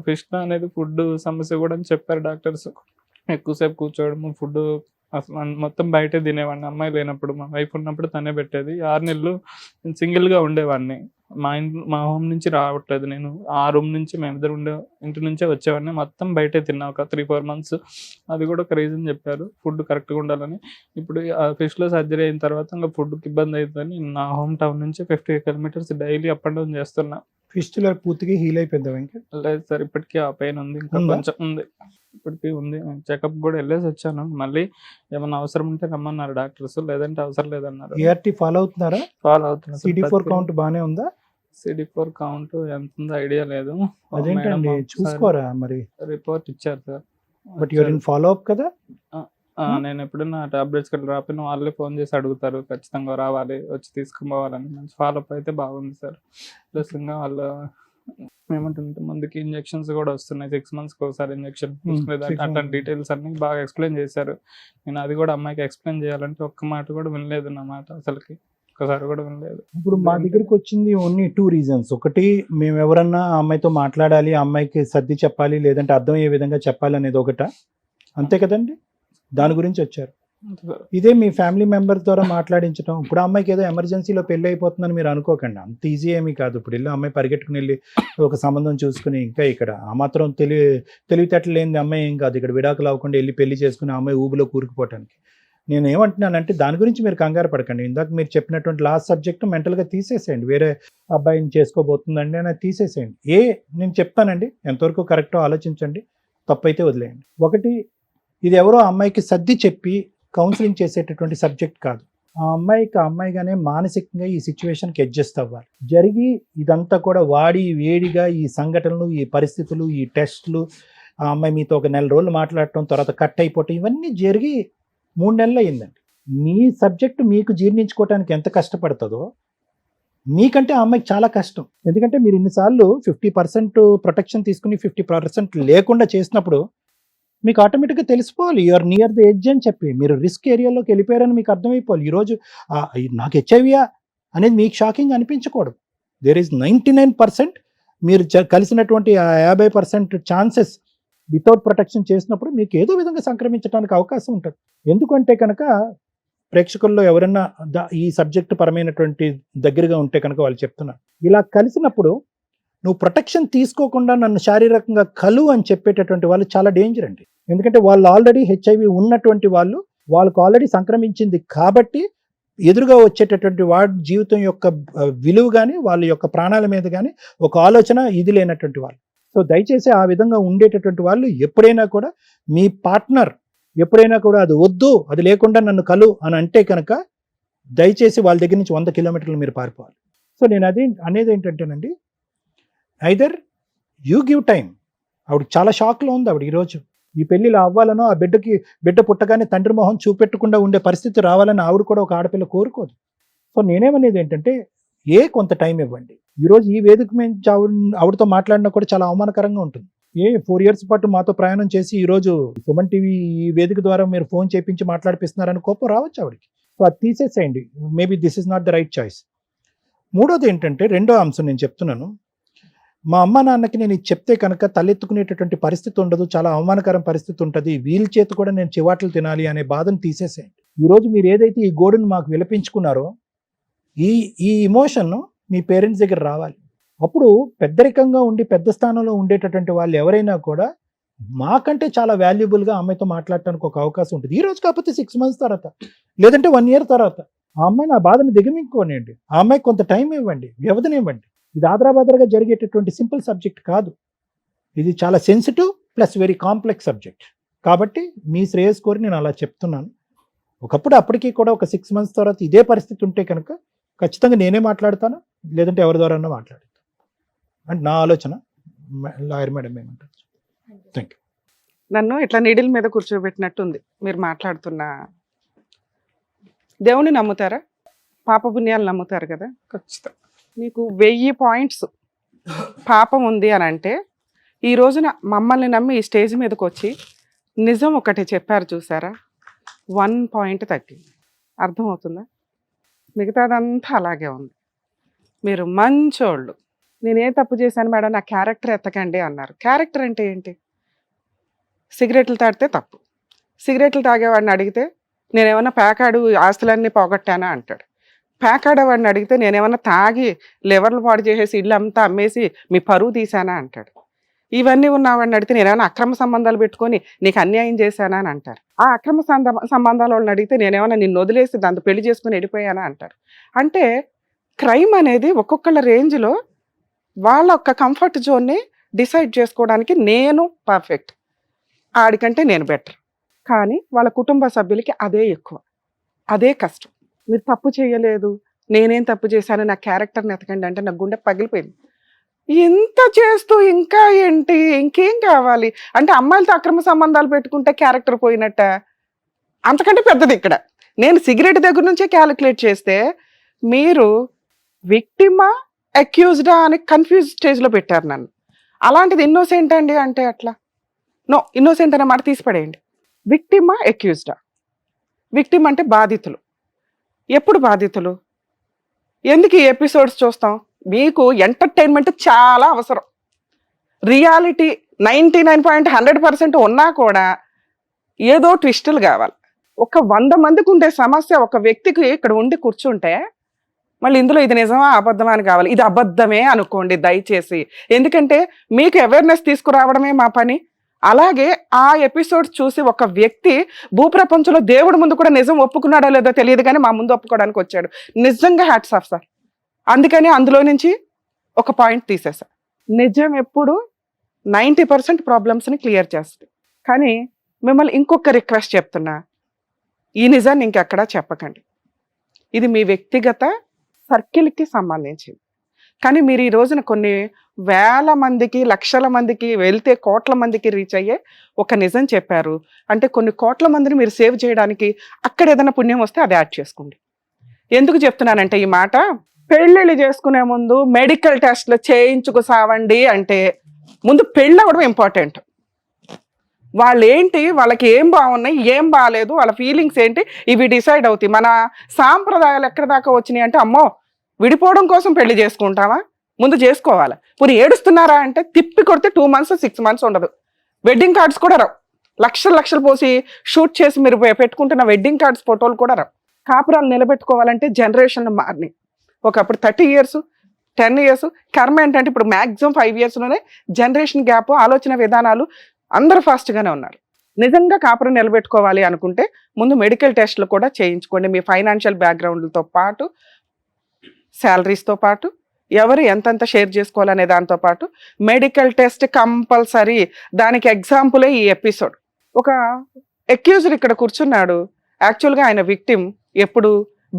ఫిష్ అనేది ఫుడ్ సమస్య కూడా అని చెప్పారు డాక్టర్స్. ఎక్కువసేపు కూర్చోవడం, ఫుడ్ అసలు మొత్తం బయటే తినేవాడిని. అమ్మాయి లేనప్పుడు, మా వైఫ్ ఉన్నప్పుడు తనే పెట్టేది. 6 నెలలు నేను సింగిల్గా ఉండేవాడిని. మా హోమ్ నుంచి రావట్లేదు నేను. ఆ రూమ్ నుంచి మేమిద్దరు ఇంటి నుంచే వచ్చేవాడిని. మొత్తం బయటే తిన్నా ఒక 3-4 మంత్స్. అది కూడా ఒక రీజన్ చెప్పారు, ఫుడ్ కరెక్ట్గా ఉండాలని. ఇప్పుడు ఫిష్లో సర్జరీ అయిన తర్వాత ఇంకా ఫుడ్కి ఇబ్బంది అవుతుందని నా హోమ్ టౌన్ నుంచి 50 kilometres daily up and down చేస్తున్నా. ఫిస్టులా పూర్తిగా హీల్ అయిపోయిందా వెంకట్? లేదు సార్, ఇప్పటికీ ఆ పెయిన్ ఉంది, ఇంకా కొంచెం ఉంది, ఇప్పటికీ ఉంది. చెకప్ కూడా వెళ్ళేసి వచ్చాను. మళ్ళీ ఏమన్నా అవసరం ఉంటే రమ్మన్నారు డాక్టర్స్, లేదంటే అవసరం లేదన్నారు. ఏఆర్టీ ఫాలో అవుతున్నారా? ఫాలో అవుతున్నా. CD4 కౌంట్ బాగానే ఉందా? CD4 కౌంట్ ఎంత ఉందో ఐడియా లేదు. అదేంటండి చూసుకోరా మరి? రిపోర్ట్ ఇచ్చారు sir. But your in follow up కదా? నేను ఎప్పుడన్నా టాబ్లెట్స్ కూడా రాపిన వాళ్ళే ఫోన్ చేసి అడుగుతారు, ఖచ్చితంగా రావాలి, వచ్చి తీసుకుపోవాలని. మంచి ఫాలోఅప్ అయితే బాగుంది సార్. ప్లస్ ఇంకా వాళ్ళు ఏమంటుంటే ముందుకి ఇంజెక్షన్స్ కూడా వస్తున్నాయి, 6 months ఒకసారి ఇంజెక్షన్. అట్లాంటి డీటెయిల్స్ అన్ని బాగా ఎక్స్ప్లెయిన్ చేశారు. నేను అది కూడా అమ్మాయికి ఎక్స్ప్లెయిన్ చేయాలంటే ఒక్క మాట కూడా వినలేదు నా మాట, అసలుకి ఒక్కసారి కూడా వినలేదు. ఇప్పుడు మా దగ్గరికి వచ్చింది ఓన్లీ 2 reasons. ఒకటి, మేము ఎవరన్నా ఆ అమ్మాయితో మాట్లాడాలి, ఆ అమ్మాయికి సర్ది చెప్పాలి, లేదంటే అర్థమయ్యే విధంగా చెప్పాలి అనేది ఒకట, అంతే కదండి? దాని గురించి వచ్చారు. ఇదే మీ ఫ్యామిలీ మెంబర్ ద్వారా మాట్లాడించడం. ఇప్పుడు ఆ అమ్మాయికి ఏదో ఎమర్జెన్సీలో పెళ్ళి అయిపోతుందని మీరు అనుకోకండి, అంత ఈజీ ఏమీ కాదు. ఇప్పుడు వెళ్ళి అమ్మాయి పరిగెట్టుకుని వెళ్ళి ఒక సంబంధం చూసుకుని, ఇంకా ఇక్కడ ఆ మాత్రం తెలివితేటలు లేని అమ్మాయి ఏం కాదు. ఇక్కడ విడాకులు అవ్వకుండా వెళ్ళి పెళ్లి చేసుకుని ఆ అమ్మాయి ఊబిలో కూరుకుపోవటానికి. నేను ఏమంటున్నానంటే దాని గురించి మీరు కంగారు పడకండి. ఇందాక మీరు చెప్పినటువంటి లాస్ట్ సబ్జెక్ట్ మెంటల్గా తీసేసేయండి. వేరే అబ్బాయిని చేసుకోబోతుందండి అని తీసేసేయండి. నేను చెప్తానండి, ఎంతవరకు కరెక్టో ఆలోచించండి, తప్పైతే వదిలేయండి. ఒకటి, ఇది ఎవరో అమ్మాయికి సర్ది చెప్పి కౌన్సిలింగ్ చేసేటటువంటి సబ్జెక్ట్ కాదు. ఆ అమ్మాయిగానే మానసికంగా ఈ సిచ్యువేషన్కి అడ్జస్ట్ అవ్వాలి. జరిగి ఇదంతా కూడా వాడి వేడిగా ఈ సంఘటనలు, ఈ పరిస్థితులు, ఈ టెస్టులు, ఆ అమ్మాయి మీతో ఒక 1 రోజులు మాట్లాడటం, తర్వాత కట్ అయిపోవటం, ఇవన్నీ జరిగి 3 నెలలు అయిందండి. మీ సబ్జెక్టు మీకు జీర్ణించుకోవటానికి ఎంత కష్టపడుతుందో మీకంటే ఆ అమ్మాయికి చాలా కష్టం. ఎందుకంటే మీరు ఇన్నిసార్లు 50% ప్రొటెక్షన్ తీసుకుని 50% లేకుండా చేసినప్పుడు మీకు ఆటోమేటిక్గా తెలిసిపోవాలి యూఆర్ నియర్ ద ఎడ్జ్ అని చెప్పి. మీరు రిస్క్ ఏరియాలోకి వెళ్ళిపోయారని మీకు అర్థమైపోవాలి. ఈరోజు నాకు హెచ్ఐవియా అనేది మీకు షాకింగ్ అనిపించకూడదు. దేర్ ఈజ్ 99% మీరు కలిసినటువంటి ఆ 50% ఛాన్సెస్ వితౌట్ ప్రొటెక్షన్ చేసినప్పుడు మీకు ఏదో విధంగా సంక్రమించడానికి అవకాశం ఉంటుంది. ఎందుకంటే కనుక ప్రేక్షకుల్లో ఎవరైనా ఈ సబ్జెక్టు పరమైనటువంటి దగ్గరగా ఉంటే కనుక వాళ్ళు చెప్తున్నారు, ఇలా కలిసినప్పుడు నువ్వు ప్రొటెక్షన్ తీసుకోకుండా నన్ను శారీరకంగా కలు అని చెప్పేటటువంటి వాళ్ళు చాలా డేంజర్ అండి. ఎందుకంటే వాళ్ళు ఆల్రెడీ హెచ్ఐవి ఉన్నటువంటి వాళ్ళకు ఆల్రెడీ సంక్రమించింది కాబట్టి ఎదురుగా వచ్చేటటువంటి వాడి జీవితం యొక్క విలువ కానీ వాళ్ళ యొక్క ప్రాణాల మీద కానీ ఒక ఆలోచన ఇది లేనటువంటి వాళ్ళు. సో దయచేసి ఆ విధంగా ఉండేటటువంటి వాళ్ళు ఎప్పుడైనా కూడా మీ పార్ట్నర్ ఎప్పుడైనా కూడా అది వద్దు, అది లేకుండా నన్ను కలు అని అంటే కనుక దయచేసి వాళ్ళ దగ్గర నుంచి 100 కిలోమీటర్లు మీరు పారిపోవాలి. సో నేను అనేది ఏంటంటేనండి, ఐదర్ యూ గివ్ టైం. ఆవిడ చాలా షాక్లో ఉంది. ఆవిడ ఈరోజు ఈ పెళ్ళిలో అవ్వాలనో ఆ బిడ్డ పుట్టగానే తండ్రి మొహం చూపెట్టకుండా ఉండే పరిస్థితి రావాలని ఆవిడ కూడా ఒక ఆడపిల్ల కోరుకోదు. సో నేనేమనేది ఏంటంటే కొంత టైం ఇవ్వండి. ఈరోజు ఈ వేదిక మీద ఆవిడతో మాట్లాడినా కూడా చాలా అవమానకరంగా ఉంటుంది. 4 years పాటు మాతో ప్రయాణం చేసి ఈరోజు సుమన్ టీవీ ఈ వేదిక ద్వారా మీరు ఫోన్ చేయించి మాట్లాడిపిస్తున్నారని కోపం రావచ్చు ఆవిడకి. సో అది తీసేసేయండి. Maybe this is not the right choice. మూడోది ఏంటంటే, రెండో అంశం నేను చెప్తున్నాను, మా అమ్మ నాన్నకి నేను ఇది చెప్తే కనుక తలెత్తుకునేటటువంటి పరిస్థితి ఉండదు, చాలా అవమానకరం పరిస్థితి ఉంటుంది, వీళ్ళ చేతి కూడా నేను చివాట్లు తినాలి అనే బాధను తీసేసేయండి. ఈరోజు మీరు ఏదైతే ఈ గోడును మాకు విలపించుకున్నారో ఈ ఇమోషన్ మీ పేరెంట్స్ దగ్గర రావాలి. అప్పుడు పెద్దరికంగా ఉండి పెద్ద స్థానంలో ఉండేటటువంటి వాళ్ళు ఎవరైనా కూడా మాకంటే చాలా వాల్యుబుల్గా అమ్మాయితో మాట్లాడటానికి ఒక అవకాశం ఉంటుంది. ఈ రోజు కాకపోతే 6 months తర్వాత, లేదంటే 1 year తర్వాత ఆ అమ్మాయి నా బాధను దిగమించుకోనివ్వండి. ఆ అమ్మాయికి కొంత టైం ఇవ్వండి, వ్యవధినివ్వండి. ఇది ఆదరాబాదరగా జరిగేటటువంటి సింపుల్ సబ్జెక్ట్ కాదు. ఇది చాలా sensitive plus very complex subject. కాబట్టి మీ శ్రేయస్ కోరి నేను అలా చెప్తున్నాను. ఒకప్పుడు అప్పటికీ కూడా ఒక 6 months తర్వాత ఇదే పరిస్థితి ఉంటే కనుక ఖచ్చితంగా నేనే మాట్లాడతాను, లేదంటే ఎవరి ద్వారా మాట్లాడతాను అంటే నా ఆలోచన. లాయర్ మేడం ఏమంటారు? Thank you. నన్ను ఇట్లా నీడిల్ మీద కూర్చోబెట్టినట్టుంది మీరు మాట్లాడుతున్న. దేవుని నమ్ముతారా? పాపపుణ్యాలు నమ్ముతారు కదా? ఖచ్చితంగా. మీకు 1000 points పాపం ఉంది అని అంటే, ఈ రోజున మమ్మల్ని నమ్మి ఈ స్టేజ్ మీదకి వచ్చి నిజం ఒకటి చెప్పారు చూసారా, 1 point తగ్గింది. అర్థమవుతుందా? మిగతాదంతా అలాగే ఉంది. మీరు మంచోళ్ళు. నేనే తప్పు చేశాను మేడం, నా క్యారెక్టర్ ఎత్తకండి అన్నారు. క్యారెక్టర్ అంటే ఏంటి? సిగరెట్లు తాగితే తప్పు. సిగరెట్లు తాగేవాడిని అడిగితే నేనేమన్నా పేకాడు ఆస్తులన్నీ పోగొట్టానా అంటాడు. పేకాడేవాడిని అడిగితే నేనేమన్నా తాగి లివర్లు పాడు చేసేసి ఇల్లు అంతా అమ్మేసి మీ పరువు తీసానా అంటాడు. ఇవన్నీ ఉన్నవాడిని అడిగితే నేనేమైనా అక్రమ సంబంధాలు పెట్టుకొని నీకు అన్యాయం చేశానా అని అంటారు. ఆ అక్రమ సంబంధాల వాళ్ళని అడిగితే నేనేమన్నా నిన్ను వదిలేసి దాంతో పెళ్లి చేసుకుని వెళ్ళిపోయానా అంటారు. అంటే క్రైమ్ అనేది ఒక్కొక్కళ్ళ రేంజ్లో వాళ్ళ యొక్క కంఫర్ట్ జోన్ని డిసైడ్ చేసుకోవడానికి నేను పర్ఫెక్ట్, ఆడికంటే నేను బెటర్. కానీ వాళ్ళ కుటుంబ సభ్యులకి అదే ఎక్కువ, అదే కష్టం. మీరు తప్పు చేయలేదు, నేనేం తప్పు చేశాను, నా క్యారెక్టర్ని ఎతకండి అంటే నా గుండె పగిలిపోయింది. ఇంత చేస్తూ ఇంకా ఏంటి, ఇంకేం కావాలి అంటే అమ్మాయిలతో అక్రమ సంబంధాలు పెట్టుకుంటే క్యారెక్టర్ పోయినట్ట. అంతకంటే పెద్దది ఇక్కడ. నేను సిగరెట్ దగ్గర నుంచే క్యాలిక్యులేట్ చేస్తే మీరు విక్టిమా అక్యూజ్డా అని కన్ఫ్యూజ్ స్టేజ్లో పెట్టారు నన్ను. అలాంటిది ఇన్నోసెంట్ అండి అంటే అట్లా నో, ఇన్నోసెంట్ అనే మాట తీసిపడేయండి. విక్టిమా అక్యూజ్డా? విక్టిమ్ అంటే బాధితులు. ఎప్పుడు బాధితులు? ఎందుకు ఈ ఎపిసోడ్స్ చూస్తాం? మీకు ఎంటర్టైన్మెంట్ చాలా అవసరం. రియాలిటీ 99.100% ఉన్నా కూడా ఏదో ట్విస్టులు కావాలి. ఒక 100 మందికి ఉండే సమస్య ఒక వ్యక్తికి ఇక్కడ ఉండి కూర్చుంటే మళ్ళీ ఇందులో ఇది నిజమా అబద్ధమా అని కావాలి. ఇది అబద్ధమే అనుకోండి దయచేసి, ఎందుకంటే మీకు అవేర్నెస్ తీసుకురావడమే మా పని. అలాగే ఆ ఎపిసోడ్స్ చూసి ఒక వ్యక్తి భూప్రపంచంలో దేవుడి ముందు కూడా నిజం ఒప్పుకున్నాడో లేదో తెలియదు కానీ మా ముందు ఒప్పుకోవడానికి వచ్చాడు. నిజంగా హ్యాట్స్ ఆఫ్ సార్. అందుకని అందులో నుంచి ఒక పాయింట్ తీసేసా. నిజం ఎప్పుడు 90% ప్రాబ్లమ్స్ని క్లియర్ చేస్తుంది. కానీ మిమ్మల్ని ఇంకొక రిక్వెస్ట్ చెప్తున్నా, ఈ నిజాన్ని ఇంకెక్కడా చెప్పకండి. ఇది మీ వ్యక్తిగత సర్కిల్కి సంబంధించింది. కానీ మీరు ఈ రోజున కొన్ని వేల మందికి, లక్షల మందికి, వెళ్తే కోట్ల మందికి రీచ్ అయ్యే ఒక నిజం చెప్పారు అంటే కొన్ని కోట్ల మందిని మీరు సేవ్ చేయడానికి అక్కడ ఏదైనా పుణ్యం వస్తే అది యాడ్ చేసుకోండి. ఎందుకు చెప్తున్నానంటే ఈ మాట, పెళ్ళిళ్ళు చేసుకునే ముందు మెడికల్ టెస్ట్లు చేయించుకు సావండి అంటే ముందు పెళ్ళి అవ్వడం ఇంపార్టెంట్. వాళ్ళు ఏంటి, వాళ్ళకి ఏం బాగున్నాయి, ఏం బాగాలేదు, వాళ్ళ ఫీలింగ్స్ ఏంటి, ఇవి డిసైడ్ అవుతాయి. మన సాంప్రదాయాలు ఎక్కడి దాకా వచ్చినాయి అంటే, అమ్మో విడిపోవడం కోసం పెళ్లి చేసుకుంటావా, ముందు చేసుకోవాలి. ఇప్పుడు ఏడుస్తున్నారా అంటే తిప్పి కొడితే 2 months 6 months ఉండదు. వెడ్డింగ్ కార్డ్స్ కూడా రావు. లక్షలు పోసి షూట్ చేసి మీరు పెట్టుకుంటున్న వెడ్డింగ్ కార్డ్స్ ఫోటోలు కూడా రావు. కాపురాలు నిలబెట్టుకోవాలంటే జనరేషన్ మారినాయి. ఒకప్పుడు 30 years 10 years, కర్మ ఏంటంటే ఇప్పుడు మ్యాక్సిమం 5 yearsలోనే జనరేషన్ గ్యాప్, ఆలోచన విధానాలు అందరూ ఫాస్ట్గానే ఉన్నారు. నిజంగా కాపురం నిలబెట్టుకోవాలి అనుకుంటే ముందు మెడికల్ టెస్ట్లు కూడా చేయించుకోండి. మీ ఫైనాన్షియల్ బ్యాక్గ్రౌండ్తో పాటు, శాలరీస్తో పాటు, ఎవరు ఎంతెంత షేర్ చేసుకోవాలనే దాంతో పాటు మెడికల్ టెస్ట్ కంపల్సరీ. దానికి ఎగ్జాంపులే ఈ ఎపిసోడ్. ఒక అక్యూజ్డ్ ఇక్కడ కూర్చున్నాడు. యాక్చువల్గా ఆయన విక్టిమ్ ఎప్పుడు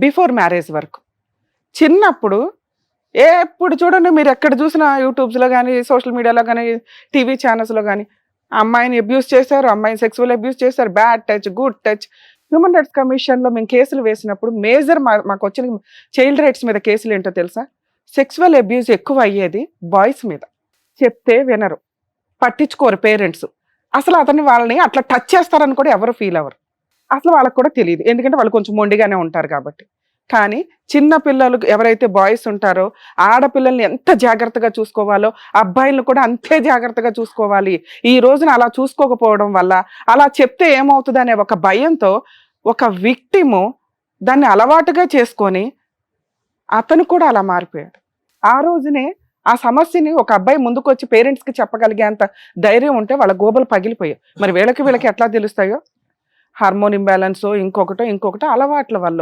బిఫోర్ మ్యారేజ్ వరకు. చిన్నప్పుడు ఎప్పుడు చూడండి మీరు ఎక్కడ చూసినా యూట్యూబ్స్లో కానీ, సోషల్ మీడియాలో కానీ, టీవీ ఛానల్స్లో కానీ అమ్మాయిని అబ్యూస్ చేశారు, అమ్మాయిని సెక్సువల్ అబ్యూస్ చేశారు, bad touch, good touch. Human rights కమిషన్లో మేము కేసులు వేసినప్పుడు మేజర్ మాకు వచ్చిన చైల్డ్ రైట్స్ మీద కేసులు ఏంటో తెలుసా? సెక్సువల్ అబ్యూస్ ఎక్కువ అయ్యేది బాయ్స్ మీద. చెప్తే వినరు, పట్టించుకోరు పేరెంట్స్. అసలు వాళ్ళని అట్లా టచ్ చేస్తారని కూడా ఎవరు ఫీల్ అవ్వరు. అసలు వాళ్ళకి కూడా తెలియదు, ఎందుకంటే వాళ్ళు కొంచెం మొండిగానే ఉంటారు కాబట్టి. కానీ చిన్న పిల్లలు ఎవరైతే బాయ్స్ ఉంటారో ఆడపిల్లల్ని ఎంత జాగ్రత్తగా చూసుకోవాలో అబ్బాయిలను కూడా అంతే జాగ్రత్తగా చూసుకోవాలి. ఈ రోజున అలా చూసుకోకపోవడం వల్ల, అలా చెప్తే ఏమవుతుంది అనే ఒక భయంతో ఒక విక్టిము దాన్ని అలవాటుగా చేసుకొని అతను కూడా అలా మారిపోయాడు. ఆ రోజునే ఆ సమస్యని ఒక అబ్బాయి ముందుకు వచ్చి పేరెంట్స్కి చెప్పగలిగేంత ధైర్యం ఉంటే వాళ్ళ గోబలు పగిలిపోయాయి. మరి వీళ్ళకి ఎట్లా తెలుస్తాయో? హార్మోన్ ఇంబ్యాలెన్సో ఇంకొకటో అలవాట్ల వల్ల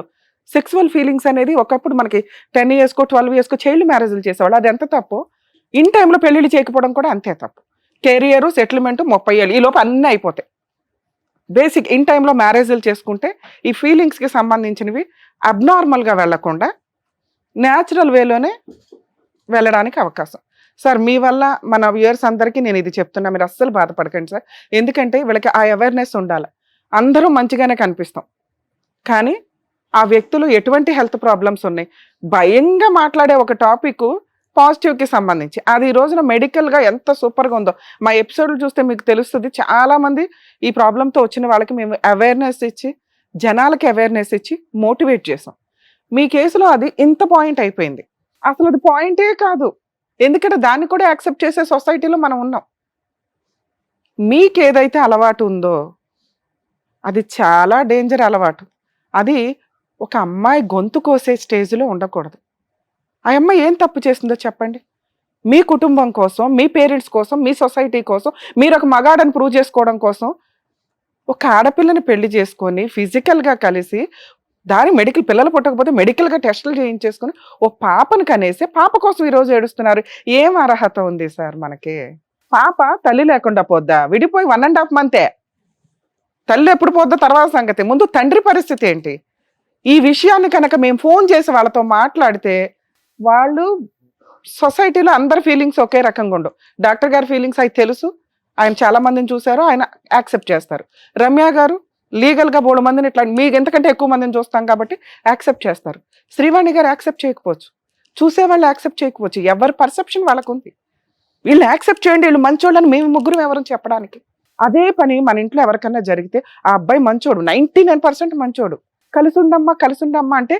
సెక్సువల్ ఫీలింగ్స్ అనేది ఒకప్పుడు మనకి 10 years 12 years చైల్డ్ మ్యారేజ్లు చేసేవాళ్ళు. అది ఎంత తప్పు. ఇన్ టైంలో పెళ్ళిళ్ళు చేయకపోవడం కూడా అంతే తప్పు. కెరియరు, సెటిల్మెంట్ 30 ఏళ్ళు ఈ లోపు అన్నీ అయిపోతాయి. బేసిక్ ఇన్ టైంలో మ్యారేజ్లు చేసుకుంటే ఈ ఫీలింగ్స్కి సంబంధించినవి అబ్నార్మల్గా వెళ్లకుండా న్యాచురల్ వేలోనే వెళ్ళడానికి అవకాశం. సార్ మీ వల్ల మన వ్యూయర్స్ అందరికీ నేను ఇది చెప్తున్నా, మీరు అస్సలు బాధపడకండి సార్. ఎందుకంటే వీళ్ళకి ఆ అవేర్నెస్ ఉండాలి. అందరూ మంచిగానే కనిపిస్తాం, కానీ ఆ వ్యక్తులు ఎటువంటి హెల్త్ ప్రాబ్లమ్స్ ఉన్నాయి, భయంగా మాట్లాడే ఒక టాపిక్ పాజిటివ్కి సంబంధించి అది ఈ రోజున మెడికల్గా ఎంత సూపర్గా ఉందో మా ఎపిసోడ్లు చూస్తే మీకు తెలుస్తుంది. చాలామంది ఈ ప్రాబ్లంతో వచ్చిన వాళ్ళకి మేము అవేర్నెస్ ఇచ్చి, జనాలకి అవేర్నెస్ ఇచ్చి మోటివేట్ చేసాం. మీ కేసులో అది ఇంత పాయింట్ అయిపోయింది. అసలు అది పాయింటే కాదు, ఎందుకంటే దాన్ని కూడా యాక్సెప్ట్ చేసే సొసైటీలో మనం ఉన్నాం. మీకు ఏదైతే అలవాటు ఉందో అది చాలా డేంజర్ అలవాటు. అది ఒక అమ్మాయి గొంతు కోసే స్టేజ్లో ఉండకూడదు. ఆ అమ్మాయి ఏం తప్పు చేసిందో చెప్పండి. మీ కుటుంబం కోసం, మీ పేరెంట్స్ కోసం, మీ సొసైటీ కోసం, మీరు ఒక మగాడని ప్రూవ్ చేసుకోవడం కోసం ఒక ఆడపిల్లని పెళ్లి చేసుకొని ఫిజికల్గా కలిసి దాని పిల్లలు పుట్టకపోతే మెడికల్గా టెస్టులు చేయించేసుకొని ఓ పాపను కనేసి పాప కోసం ఈరోజు ఏడుస్తున్నారు. ఏం అర్హత ఉంది సార్ మనకి? పాప తల్లి లేకుండా పోద్దా? విడిపోయి 1.5 months. తల్లి ఎప్పుడు పోద్దా తర్వాత సంగతి. ముందు తండ్రి పరిస్థితి ఏంటి? ఈ విషయాన్ని కనుక మేము ఫోన్ చేసి వాళ్ళతో మాట్లాడితే వాళ్ళు సొసైటీలో అందరి ఫీలింగ్స్ ఒకే రకంగా ఉండవు. డాక్టర్ గారి ఫీలింగ్స్ అవి తెలుసు, ఆయన చాలా మందిని చూశారు, ఆయన యాక్సెప్ట్ చేస్తారు. రమ్య గారు లీగల్గా 3 మందిని ఇట్లా మీకు ఎంతకంటే ఎక్కువ మందిని చూస్తాం కాబట్టి యాక్సెప్ట్ చేస్తారు. శ్రీవాణి గారు యాక్సెప్ట్ చేయకపోవచ్చు, చూసేవాళ్ళు యాక్సెప్ట్ చేయకపోవచ్చు. ఎవరి పర్సెప్షన్ వాళ్ళకు ఉంది. వీళ్ళు యాక్సెప్ట్ చేయండి, వీళ్ళు మంచోళ్ళని మేము ముగ్గురు ఎవరు చెప్పడానికి. అదే పని మన ఇంట్లో ఎవరికన్నా జరిగితే ఆ అబ్బాయి మంచోడు, 99% మంచోడు, కలిసి ఉండమ్మా అంటే